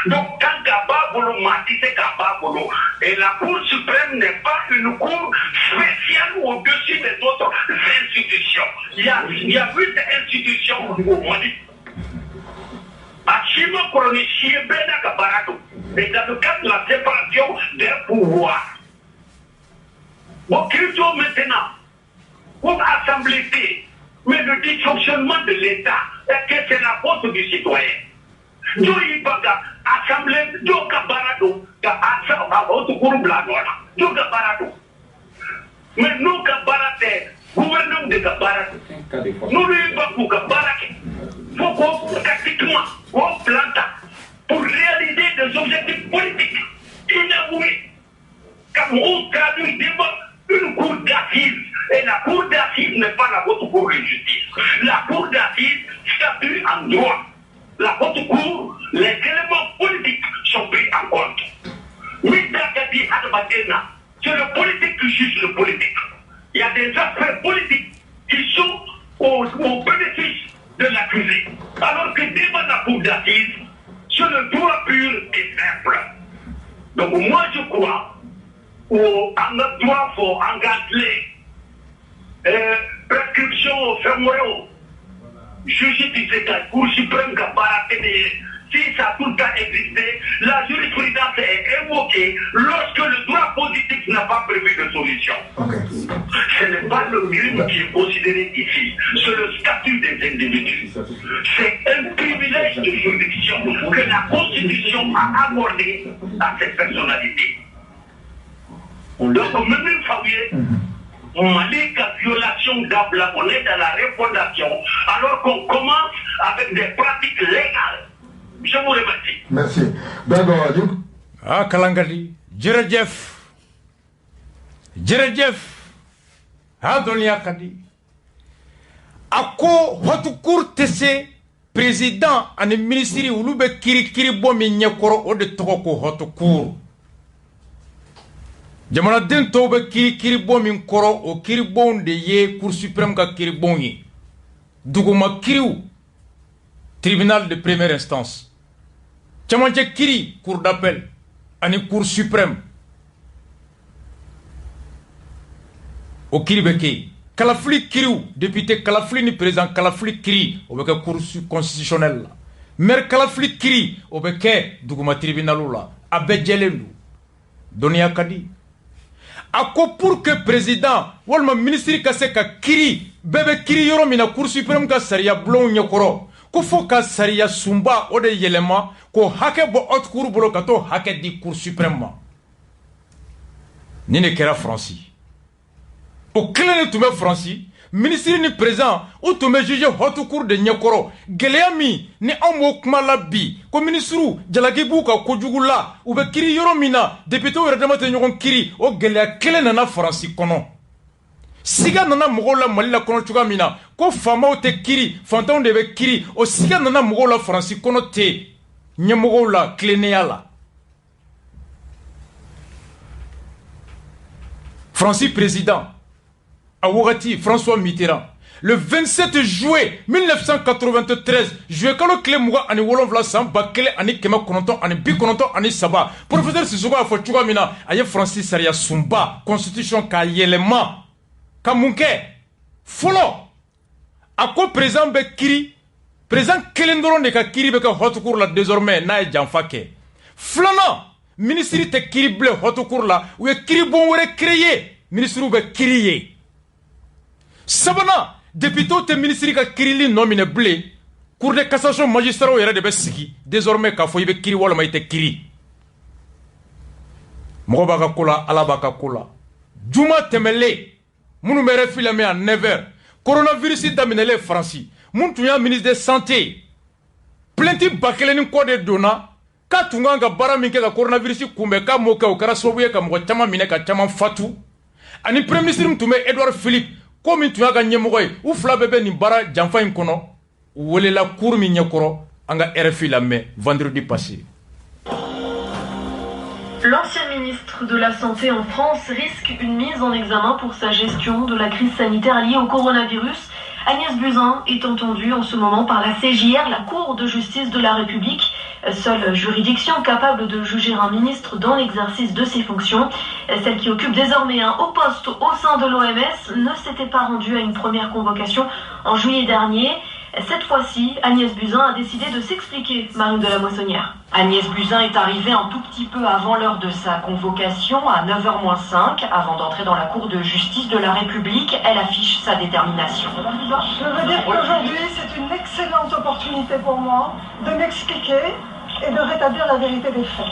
Donc, quand Gaba Bolo m'a dit c'est Gaba Bolo, et la Cour suprême n'est pas une cour spéciale au-dessus des autres institutions. Il y a 8 institutions au Mali. Achima Koronichi Bena Kabarado, et dans le cadre de la séparation des pouvoirs. Bon, Christo maintenant, pour assemblée, mais le dysfonctionnement de l'État, est que c'est la faute du citoyen. Joyi baga assemblée joka barado ka asa auto groupe la nola joka barado mais nous ka barate gouvernement de ka barate nous lui pas pour ka barate faut qu'on pratiquement on plante pour réaliser des objectifs politiques inavoués comme on traduit une cour d'assises et la cour d'assises n'est pas la haute cour de justice. La cour d'assises statue en droit. La haute cour, les éléments politiques sont pris en compte. C'est le politique qui juge le politique. Il y a des affaires politiques qui sont au bénéfice de l'accusé. Alors que devant la cour d'assises, c'est le droit pur et simple. Donc moi je crois qu'on doit engager prescription fémorale. Juge du Sénat, Cour suprême qui a baraté, si ça a tout le temps existé, la jurisprudence est évoquée lorsque le droit positif n'a pas prévu de solution. Okay. Ce n'est pas le minimum qui est considéré ici, c'est le statut des individus. C'est un privilège de juridiction que la Constitution a accordé à cette personnalité. Donc, même Faouye, Mali, violation d'Abla, on est dans la refondation, alors qu'on commence avec des pratiques légales. Je vous remercie. Merci. D'accord, Duke. Ah, Kalangadi. Jerejef. Adonia Kadi. Ako, hotu cour tese, président, ane ministre, ou l'oube kiri bomi nyekoro, ou de toko hotu cour. Jamana den tobe kiri bon min koro o kiri bon de ye Cour suprême ka kiri bon ye duguma kiriu tribunal de première instance chamanche kiri cour d'appel ani Cour suprême o kiri beke kalafli kiriu député kalafli ni président kalafli kiri o beke Cour constitutionnelle la maire kalafli kiri o beke duguma tribunalu la abedjelelu donia kadi ako pour que président walma ministre ka se ka kiri bebe kiri yoro mina Cour suprême ka sariya blon nyekoro ko fo ka sariya sumba o de yelema ko hake bo haute cour bolo ka to hake di Cour suprême ma ni ne kera franci o clé tume franci ministre ni président o tume juge haute cour de nyekoro geleami ni amo kuma la bi ko ministre jalagi bu ka kojugu la u be kiri yoro mina député wera dama te nyogon kiri o gelea clé nana franci kono siga nana mogo la Mali la kono chuga mina ko fama o te kiri fantaw de be kiri o siga nana mogo la franci kono te nyemogo la clé ne yala Franci président Awogati, François Mitterrand, le 27 juillet 1993, juillet quand le clé mouga ani wolonvla samba clé ani kema kononton ani bi kononton ani saba. Professeur Sissoko a fait chuga mina aye Francis Saria Sumba, constitution ka yelema, ka munke, folo, a ko président be kiri président kelen doron de ka kiri be ka haute cour la désormais na e janfa ke flana ministre te kiri ble haute cour la ou e kiri bon wore créer ministre be kiri ye sabana député te ministre ka kiri li nominé ble cour de cassation magistrat o yere de be sigi désormais ka fo ibe kiri wala ma ite kiri mo ba ka kula ala ba ka kula juma temele munu mere filame à 9h coronavirus daminele France mun tun ya ministre de santé plainte bakeleni ko de dona ka tunga nga bara min ke ka coronavirus kumbe ka mo ka o kara sobuye ka mo chama mine ka chama fatu ani premier ministre mtume Edouard Philippe ko min tun ya ga nyemgo yi u fla bebe ni bara janfa in kono wole la cour mi nyekoro anga RFI la mai vendredi passé. L'ancien ministre de la Santé en France risque une mise en examen pour sa gestion de la crise sanitaire liée au coronavirus. Agnès Buzyn est entendue en ce moment par la CJR, la Cour de justice de la République, seule juridiction capable de juger un ministre dans l'exercice de ses fonctions. Celle qui occupe désormais un haut poste au sein de l'OMS ne s'était pas rendue à une première convocation en juillet dernier. Cette fois-ci, Agnès Buzyn a décidé de s'expliquer, Marine de la Moissonnière. Agnès Buzyn est arrivée un tout petit peu avant l'heure de sa convocation, à 9h-5, avant d'entrer dans la Cour de justice de la République. Elle affiche sa détermination. Je veux dire qu'aujourd'hui, c'est une excellente opportunité pour moi de m'expliquer et de rétablir la vérité des faits.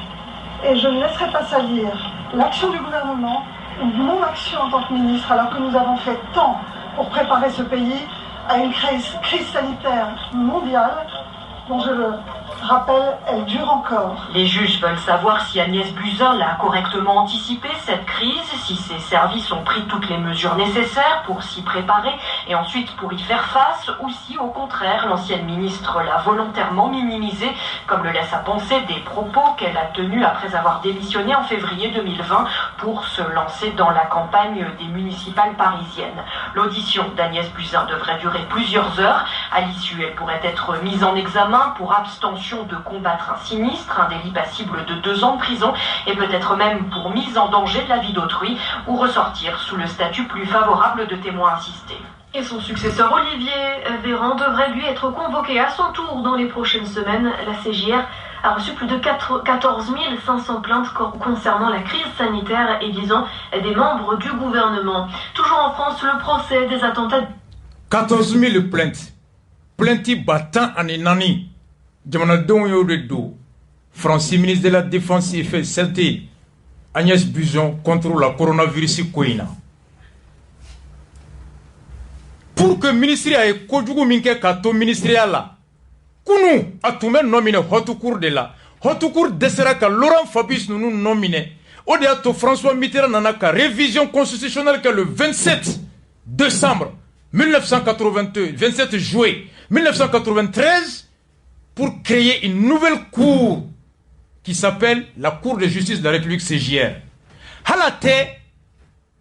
Et je ne laisserai pas salir l'action du gouvernement ou mon action en tant que ministre, alors que nous avons fait tant pour préparer ce pays à une crise sanitaire mondiale dont je le rappelle, elle dure encore. Les juges veulent savoir si Agnès Buzyn l'a correctement anticipé, cette crise, si ses services ont pris toutes les mesures nécessaires pour s'y préparer et ensuite pour y faire face, ou si au contraire l'ancienne ministre l'a volontairement minimisé, comme le laisse à penser des propos qu'elle a tenus après avoir démissionné en février 2020 pour se lancer dans la campagne des municipales parisiennes. L'audition d'Agnès Buzyn devrait durer plusieurs heures. À l'issue, elle pourrait être mise en examen pour abstention de combattre un sinistre, un délit passible de 2 ans de prison et peut-être même pour mise en danger de la vie d'autrui ou ressortir sous le statut plus favorable de témoin assisté. Et son successeur Olivier Véran devrait lui être convoqué à son tour dans les prochaines semaines. La CJR a reçu plus de 14 500 plaintes concernant la crise sanitaire et visant des membres du gouvernement. Toujours en France, le procès des attentats... 14 000 plaintes. Plaintes battant en enani. Jamanadon Yoredo, Francis ministre de la Défense et fait santé, Agnès Buzyn contre la coronavirus Koina. Pour que le ministre ait Kojugu Minke Kato ministériel, Kounou a tout même nominé Haute Cour de la. Haute Cour dessera que Laurent Fabius nous nominé. Au déato François Mitterrand n'a qu'à révision constitutionnelle que le 27 décembre 1982, 27 juillet 1993. Pour créer une nouvelle cour qui s'appelle la Cour de justice de la République CJR. Halate,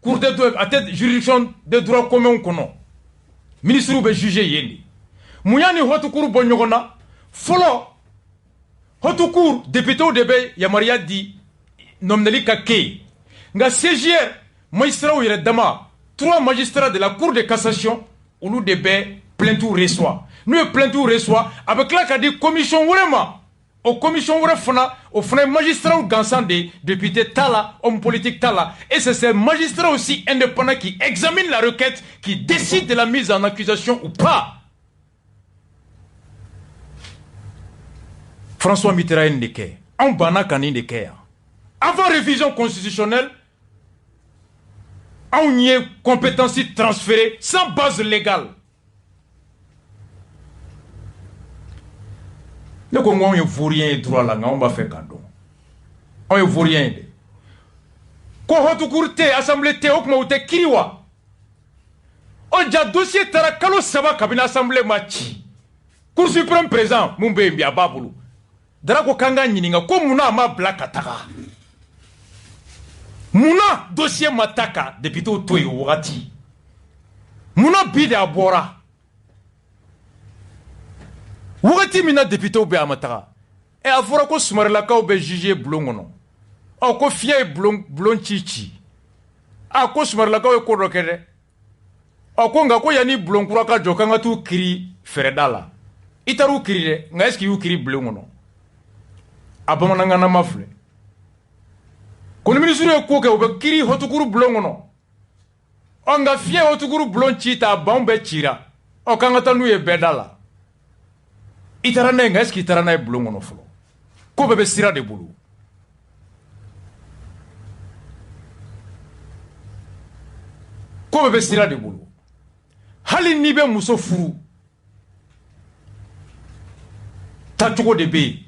Cour de droit, à tête juridiction de droit commun kono. Ministre be jugé yeni. Mouyani Haute Cour bonyogona, folo. Haute Cour, député debe Yamaria di, nomneli kake. Nga CJR, magistrat ou yere dama, 3 magistrats de la Cour de cassation, ou nous debe plainte ou reçoit. Nous plaintons reçoit avec la qu'a dit commission vraiment au commission fana au frère magistrat ou gansant des députés Tala, homme politique Tala, et c'est ces magistrats aussi indépendants qui examinent la requête, qui décident de la mise en accusation ou pas. François Mitterrand ndeke, en bana kani ndeke. Avant révision constitutionnelle, on y est compétence transférée sans base légale. Ne on est vaurien et droit là, on va faire cadeau. On est vaurien. Quand on courte assemblée te okma ou te kiriwa. On a dossier tara kalo saba kabina assemblée machi. Cour suprême présent, mumbe mbia babulu. Darako kanga nyininga ko muna ma blakataka. Muna dossier mataka depuis tout toyo wati. Muna bide abora. Wagati mina député ou be amatara. Et avora ko sumarlaka ou be jugé blongono. A ko fiye blon chichi. A ko sumarlaka ou ko rokere. o ko nga ko yani bulon kura ka jɔ kanga tu kiri fereda la itaru kiri de nga est-ce que yu kiri bulon kɔnɔ a bamanankan ma filɛ ko ni ministre ye ko kɛ o bɛ kiri hotukuru bulon kɔnɔ ɔ nga fiɲɛ hotukuru bulon ci ta banw bɛɛ cira ɔ k'an ka taa n'u ye bɛɛ da la i taara n'a ye nga est-ce que i taara n'a ye bulon kɔnɔ fɔlɔ ko bɛɛ bɛ sira de bolo ko bɛɛ bɛ sira de bolo hali n'i bɛ muso furu tacogo de bɛ yen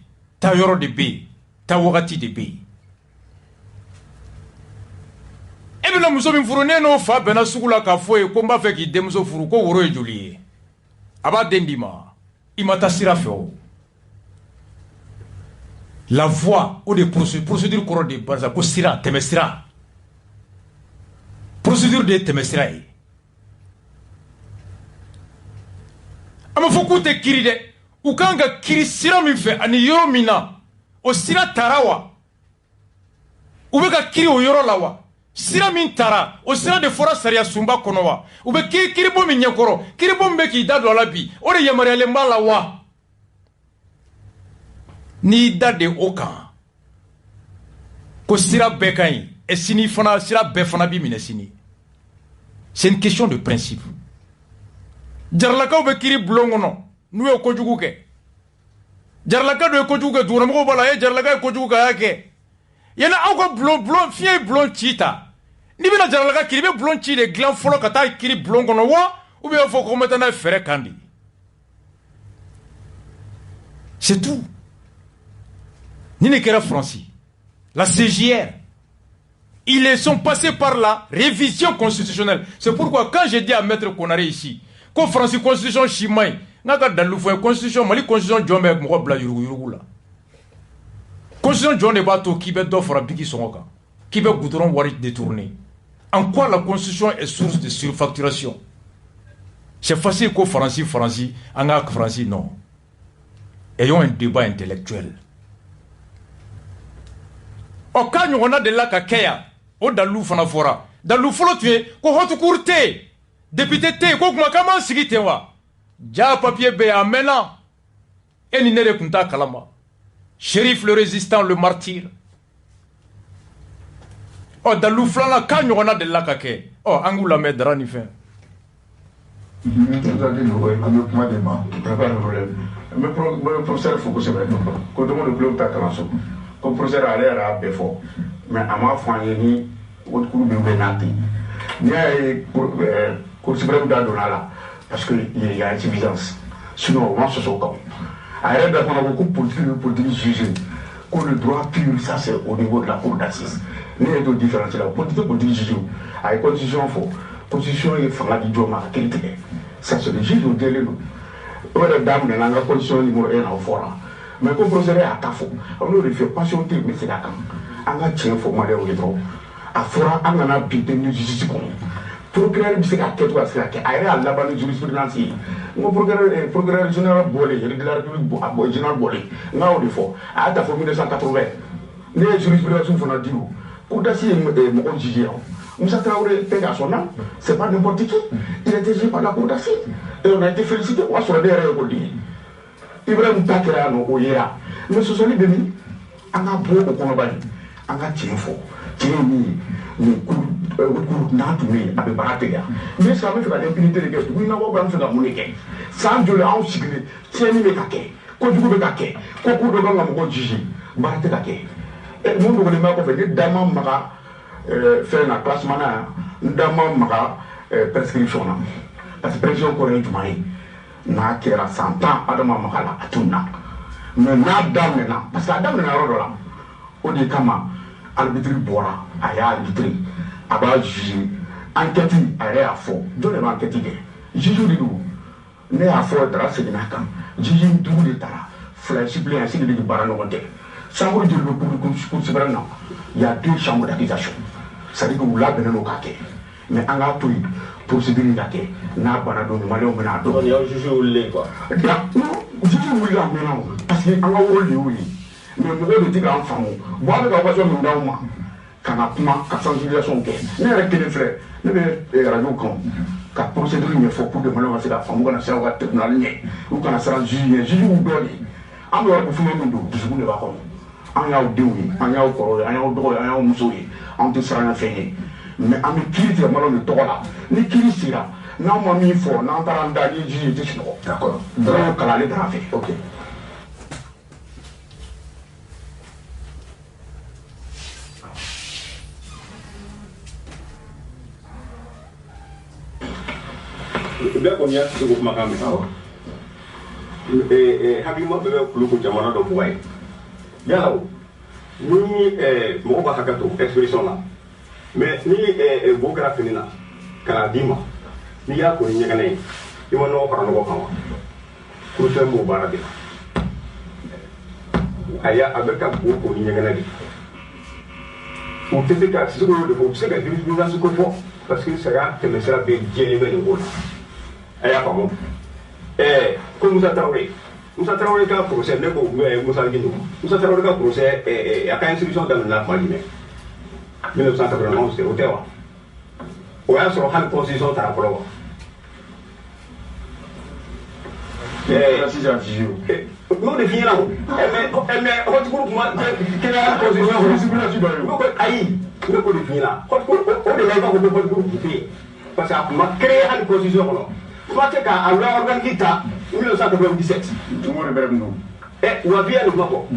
ta yɔrɔ de bɛ yen ta wagati de bɛ yen e bɛna muso min furu ne n'o fa bɛnna sugu la k'a fɔ ye ko n b'a fɛ k'i denmuso furu ko woro ye joli ye a b'a den d'i ma i ma taa sira fɛ o la voie o de procédure kɔrɔ de barisa ko sira tɛmɛ sira procédure de ye tɛmɛ sira ye a ma fɔ k'u tɛ kiri dɛ u kan ka kiri sira min fɛ ani yɔrɔ min na o sira tara wa u bɛ ka kiri o yɔrɔ la wa sira min tara o sira de fɔra sariya sunba kɔnɔ wa u bɛ kiribɔ min ɲɛkɔrɔ kiribɔ min bɛ k'i da don a la bi o de yamaruyalen b'a la wa n'i da de o kan ko sira bɛɛ ka ɲi ɛ sini fana sira bɛɛ fana b'i minɛ sini c'est une question de principe jaralakaw bɛ kiri bulon kɔnɔ n'u ye kojugu kɛ jaralaka dɔ ye kojugu kɛ dugukɔnɔmɔgɔw b'a la a ye jaralaka ye kojugu kɛ a y'a kɛ yanni aw ka bulon fiɲɛ ye bulon ci ta n'i bɛna jaralaka kiri i bɛ bulon ci de dilan fɔlɔ ka taa kiri bulon kɔnɔ wa ou bien il faut qu'on mette n'a ye fɛrɛ kan de c'est tout ni ne kɛra Franci la CJR ils sont passés par la révision constitutionnelle c'est pourquoi quand j'ai dit à Maître Konaré ici ko Franci constitution si ma ɲi n'a ka dalu fɔ constitution Mali constitution jɔn bɛ mɔgɔ bila yuruguyurugu la constitution jɔn de b'a to k'i bɛ dɔ fara biki sɔngɔ kan k'i bɛ goudron wari détourner en quoi la constitution est source de surfacturation c'est facile ko Franci an ka Franci non ayons un débat intellectuel o ka ɲɔgɔnna de la ka kɛ yan o dalu fana fɔra dalu fɔlɔ tun ye ko hotukuru tɛ yen député tɛ yen ko kuma k'an b'an sigi ten wa ja papier bɛ yen a mɛnna e ni ne de tun t'a kalama Chérif le résistant le martyr ɔ dalu filanan k'a ɲɔgɔnna de la ka kɛ ɔ an k'u lamɛn dara ni fɛn. An bɛ kuma de ma pas de problème n bɛ professeur fo kosɛbɛ ko don o don bulon bɛ taa kalanso ko professeur ale yɛrɛ y'a bɛɛ fɔ mais a m'a fɔ an ye ni hotukuru min bɛ n'a ten n'i y'a ye Cour suprême da donna a la parce que il y a insuffisance sinon o ma sɔsɔ o kan a yɛrɛ bɛɛ fana ko politique jugé ko le droit pur ça c'est au niveau de la cour d'assises ne ye t'o différence la politique jugé a ye constitution fɔ constitution ye fanga di jɔ ma ka kiiri tigɛ ça c'est le juge o delen don o yɛrɛ daminɛna an ka constitution numéro 1 na o fɔra mais ko professeur y'a ta fɔ an n'o de fɛ passion tɛ bɛ se ka kan an ka tiɲɛ fɔ maliyɛnw ye dɔrɔn a fɔra an kana bin tɛ justice kɔnɔ procureur bɛ se ka kɛ to ka se ka kɛ a yɛrɛ y'a laban ni jurisprudence ye n ko procureur général bɔlen de la république général bɔlen n k'o de fɔ a y'a ta fɔ 1980 ne ye jurisprudence fana di o cour d'assises ye mɔgɔw jugé yan Moussa Traoré fait à son âme, c'est pas n'importe qui. Il était jugé par la cour d'assises. Et on a été félicité. On a sur les règles. Ibrahim Takera no Oyera. Mais ce sont les bénis. On a beau au Konobani. On a tiré fort. Tiré ni cour n'a tout mis avec Baratega. Mais ça me fait l'impunité de gueule. Oui, n'a pas fait la monnaie. Sans Dieu, là, on s'y crée. Tiens, ni mes caquets. Quand tu veux caquet. Quand tu veux le juger. Baratega. Et nous, nous voulons pas faire des dames mara. Faire un classement dans ma prescription parce que prescription coréenne du mari n'a qu'à 100 ans à demain makala à tout na mais n'a d'âme na parce que d'âme na rôle là au dit kama arbitre bora aya arbitre aba juge enquête aya fo do le enquête de juge du ne a fo dara se na kan juge du de tara flash suppléant c'est de barano monte chambre de pour souverain il y a 2 chambres d'accusation ça dit que vous l'avez dans kake mais on a tout procédure kake n'a pas de malheur mais n'a pas de juge ou les quoi juge ou là maintenant parce que on a rôle oui mais vous devez dire en femme voir avec la voiture nous dans moi quand a kuma 400 justification que ne avec les frères ne radio con ka procédure ɲɛfɔ pour que maliɲɛw ka se ka faamu u kana siran u ka tribunal ɲɛ u kana siran juge ɲɛ juge y'u dɔ de an bɛ yɔrɔ min fɛngɛ min don dusukun de b'a kɔnɔ an y'aw denw ye an y'aw kɔrɔw ye an y'aw dɔgɔw ye an y'aw musow ye anw tɛ siran fɛn ye mais an bɛ kiiri tigɛ maliɲɛw de tɔgɔ la ni kiiri sera n'an ma min fɔ n'an taara an da ni juge ye tɛ sunɔgɔ d'accord dɔrɔn kalan ale taara fɛ ok. bɛɛ kɔni y'a sigi ko kumakan mɛn hakilima bɛɛ bɛ kulu ko jamana dɔ bɔ ye yala o ni mɔgɔ ka hakɛ to expression la mais ni bo kɛra fini na ka na d'i ma n'i y'a ko ni ɲɛgɛnɛ ye i ma nɔgɔ fara nɔgɔ kan wa kurusɛn b'o baara de la a bɛ ka bo ko ni ɲɛgɛnɛ de o tɛ se ka sisan o de fɔ o tɛ se ka jurisprudence ko fɔ parce que sariya tɛmɛsira bɛɛ diɲɛlen bɛ nin ko la. A y'a faamu ko Musa Traoré ka procès ne ko Musa Guindo Musa Traoré ka procès a ka instruction daminɛna tuma jumɛn 1991 o tɛ wa o y'a sɔrɔ hali constitution taara fɔlɔ wa n'o de f'i ɲɛna o mais Hɔtikuru kuma kɛnɛya constitution ko ayi ne ko de f'i ɲɛna Hɔtikuru o de la i b'a fɔ ko Hɔtikuru tun tɛ yen parce que a kun ma créé hali constitution kɔnɔ. Fati ka loi organique ta 1997. Tout le monde est bien nous. Wa via le mako.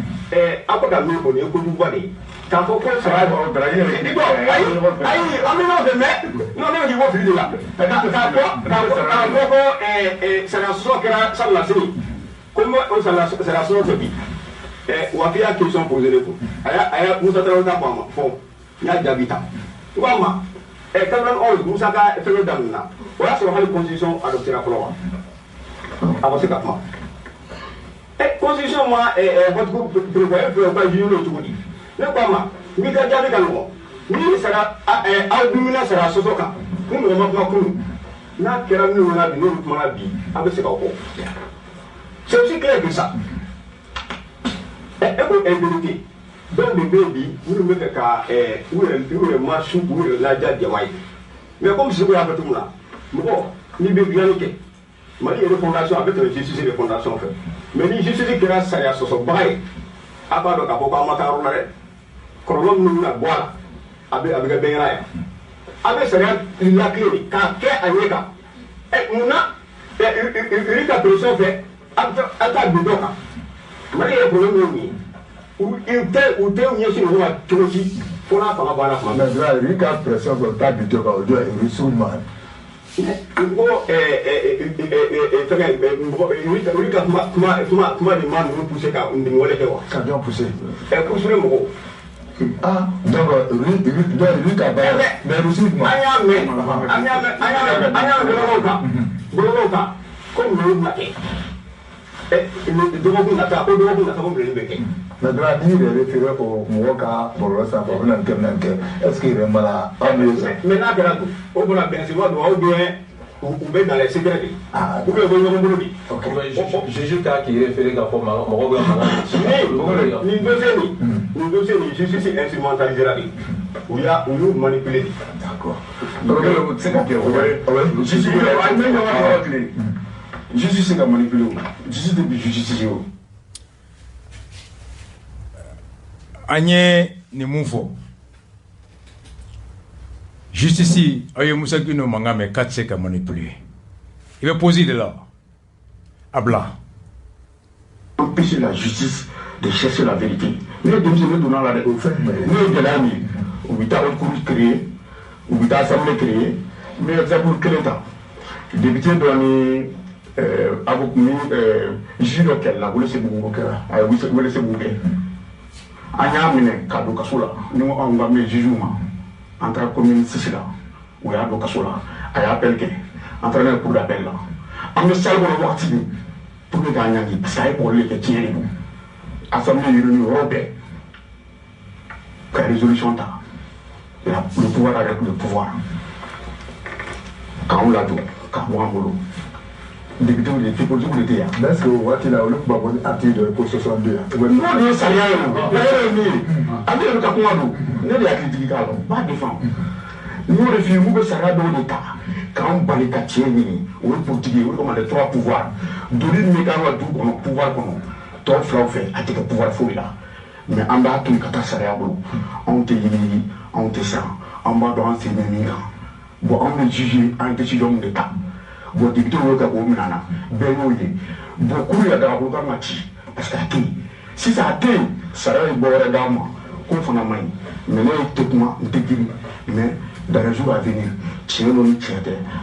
Ako da mi ko ni ko du bani. Ka fo ko sara ko dra ye. Ayi, amino de me. No ne wo fi la. Ka ko sara so kera sala sini. Comme on sara so to bi. Wa via question poser le ko. Aya Musa Traoré ta mama fo. Ya jabita. Wa ma 91 Musa ka fɛn daminɛna o y'a sɔrɔ hali constitution adoptera fɔlɔ wa a ma se ka kuma constitution ma Hɔtikuru prévoyé fɛ u ka juge l'o cogo di ne ko a ma n'i ka jaabi ka nɔgɔn ni sara aw dumuni sara sɔsɔ kan ni mɔgɔ ma kuma kunun n'a kɛra minnu na bi n'olu kumana bi a bɛ se k'aw kɔ c'est aussi clair que ça e ko indemnité dɔw de bɛ yen bi minnu bɛ fɛ ka u yɛrɛ marche u yɛrɛ ladiya jama ye mais comme Seko y'a fɔ cogo min na mɔgɔ n'i bɛ dilanni kɛ Mali yɛrɛ fondation a bɛ tɛmɛ justice de fondation fɛ mais ni justice kɛra sariya sɔsɔbaga ye a b'a dɔn k'a fɔ k'an ma taa yɔrɔ la dɛ kɔlɔlɔ minnu bɛna bɔ a la a bɛ kɛ bɛnkɛra ye a bɛ sariya lakile de k'a kɛ a ɲɛ kan munna iri ka pression fɛ a t'a bin dɔ kan Mali yɛrɛ problème ye mun ye. U tɛ ɲɛsin mɔgɔ ma cogo si fo n'a fanga banna kuma mais là il ka pression ko ta bi to ka o do e su ma ko fɛngɛ ka kuma de ma ninnu pousser ka nin wale kɛ wa. Ka jɔn pousser. Pousser mɔgɔw. Ah donc lui ka ba mais Russie ma. An y'a mɛn bɔlɔlɔw kan ko ninnu bɛna kɛ dɔgɔkun nata ko minɛli bɛ kɛ. Maintenant, ni référé au Mouaka pour le savoir, on a un est-ce qu'il est malade? Mais n'a pas au bout de la Benzema, ou bien dans les secrets. Ou bien vous avez dit. J'ai juste qui référé à mon nous devons justice instrumentalisée. Où il y a nous manipuler. D'accord. C'est comme justice est manipulé. Justice est justice. Anye ni mun fɔ justice aw ye Musa Guindo mankan mɛn k'a tɛ se ka manipuler i bɛ poser de la a bila. Empêcher la justice de chercher la vérité. Nous devons donner la réponse. Nous devons donner u bɛ taa cour créer u bɛ taa assemblée créer mais exemple kelen ta député dɔ ni avocat ni juge dɔ kɛlɛla Welesebugu kɛra a ye Welesebugu kɛ. An y'a minɛ k'a don kaso la ni anw ka mɛ juge ma an taara commune 6 la o y'a don kaso la a y'a appel kɛ an taara n'a ye cour d'appel la an bɛ salle kɔnɔ wagati min pour que k'a ɲangi parce que a ye kɔrɔlen kɛ tiɲɛ de don assemblée réunie yɔrɔ bɛɛ ka résolution ta le pouvoir avec le pouvoir k'anw ladon k'a bɔ an bolo député de fait politique de théâtre. Mais est-ce que vous voyez là, on va article de 62. Non, non, ça y est. D'ailleurs, ami le Kakumado, ne l'a critiqué pas défendre. Nous refusons que ça va dans l'État. quand Balikatier, ou politique, ou comme les 3 pouvoirs, donner le mécanisme du pouvoir qu'on a, tout fait, a été que pouvoir fou là. Mais en bas, tout le catastrophe, on te dit, on te sent, en bas, on te dit, bon, on est jugé en décision d'État. Bon, député, on est au Minana, Benoît, beaucoup de la mati, parce que si ça a été, ça va être bon, regarde-moi, qu'on fait la main, mais là, techniquement, mais dans les jours à venir, tiens, nous tiens,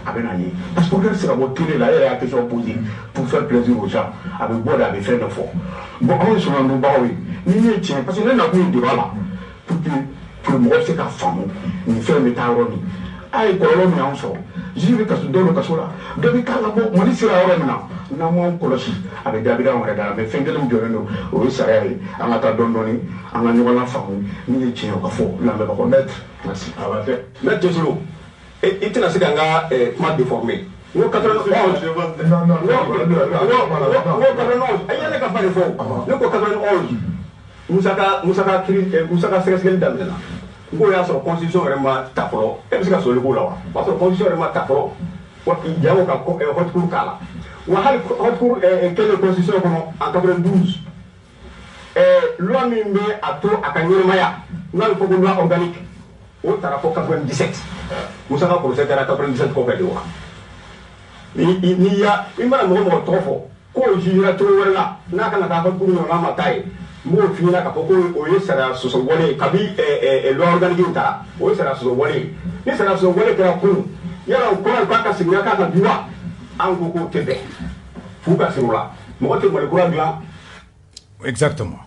avec l'année. Parce que c'est la télé, là, il y a la question posée pour faire plaisir aux gens, avec bon, avec faire de fort. Bon, on est sur un nouveau oui, ni tiens, parce que là, on a eu de là, pour le moment, c'est qu'à femme, ni faire métaroni. Aïe, quoi, l'homme est en sort. J'ai vu que ce dans le cas là, depuis qu'à la mort, on dit c'est la hora maintenant. N'a moins colossé avec David en regard, mais fin de l'homme, au Sarah, en attendant donné, en annuant la femme, ni tiens au café, la même remettre. Merci. Maître Tesolo, et tu n'as pas mal déformé. Nous, 91, non, non, il y a des campagnes de fond. Nous, 91, nous avons séquestré d'Amena. Nous avons sur constitution vraiment tapro. Et puis, c'est le coup là. Parce que la constitution vraiment tapro. Il y a un recours là. On a un recours quelle constitution en 92. Loi Mimbe a tout à Kanyemaya. Nous avons une loi organique. On a rapport 97. Nous avons procédé à 97 qu'on fait de loi. Il y a une manière de trop fort. Quand je dirais tout le monde là, n'a qu'à la pour nous en matin. Moi, je finis là, il sera sur son volet, Kabi et l'organique, il sera sur son volet. Il sera sur son volet qui est un coup. Il y a encore un cas qui est un droit en Goko Québec. Foucault, c'est là. Moi, je suis le courant. Exactement.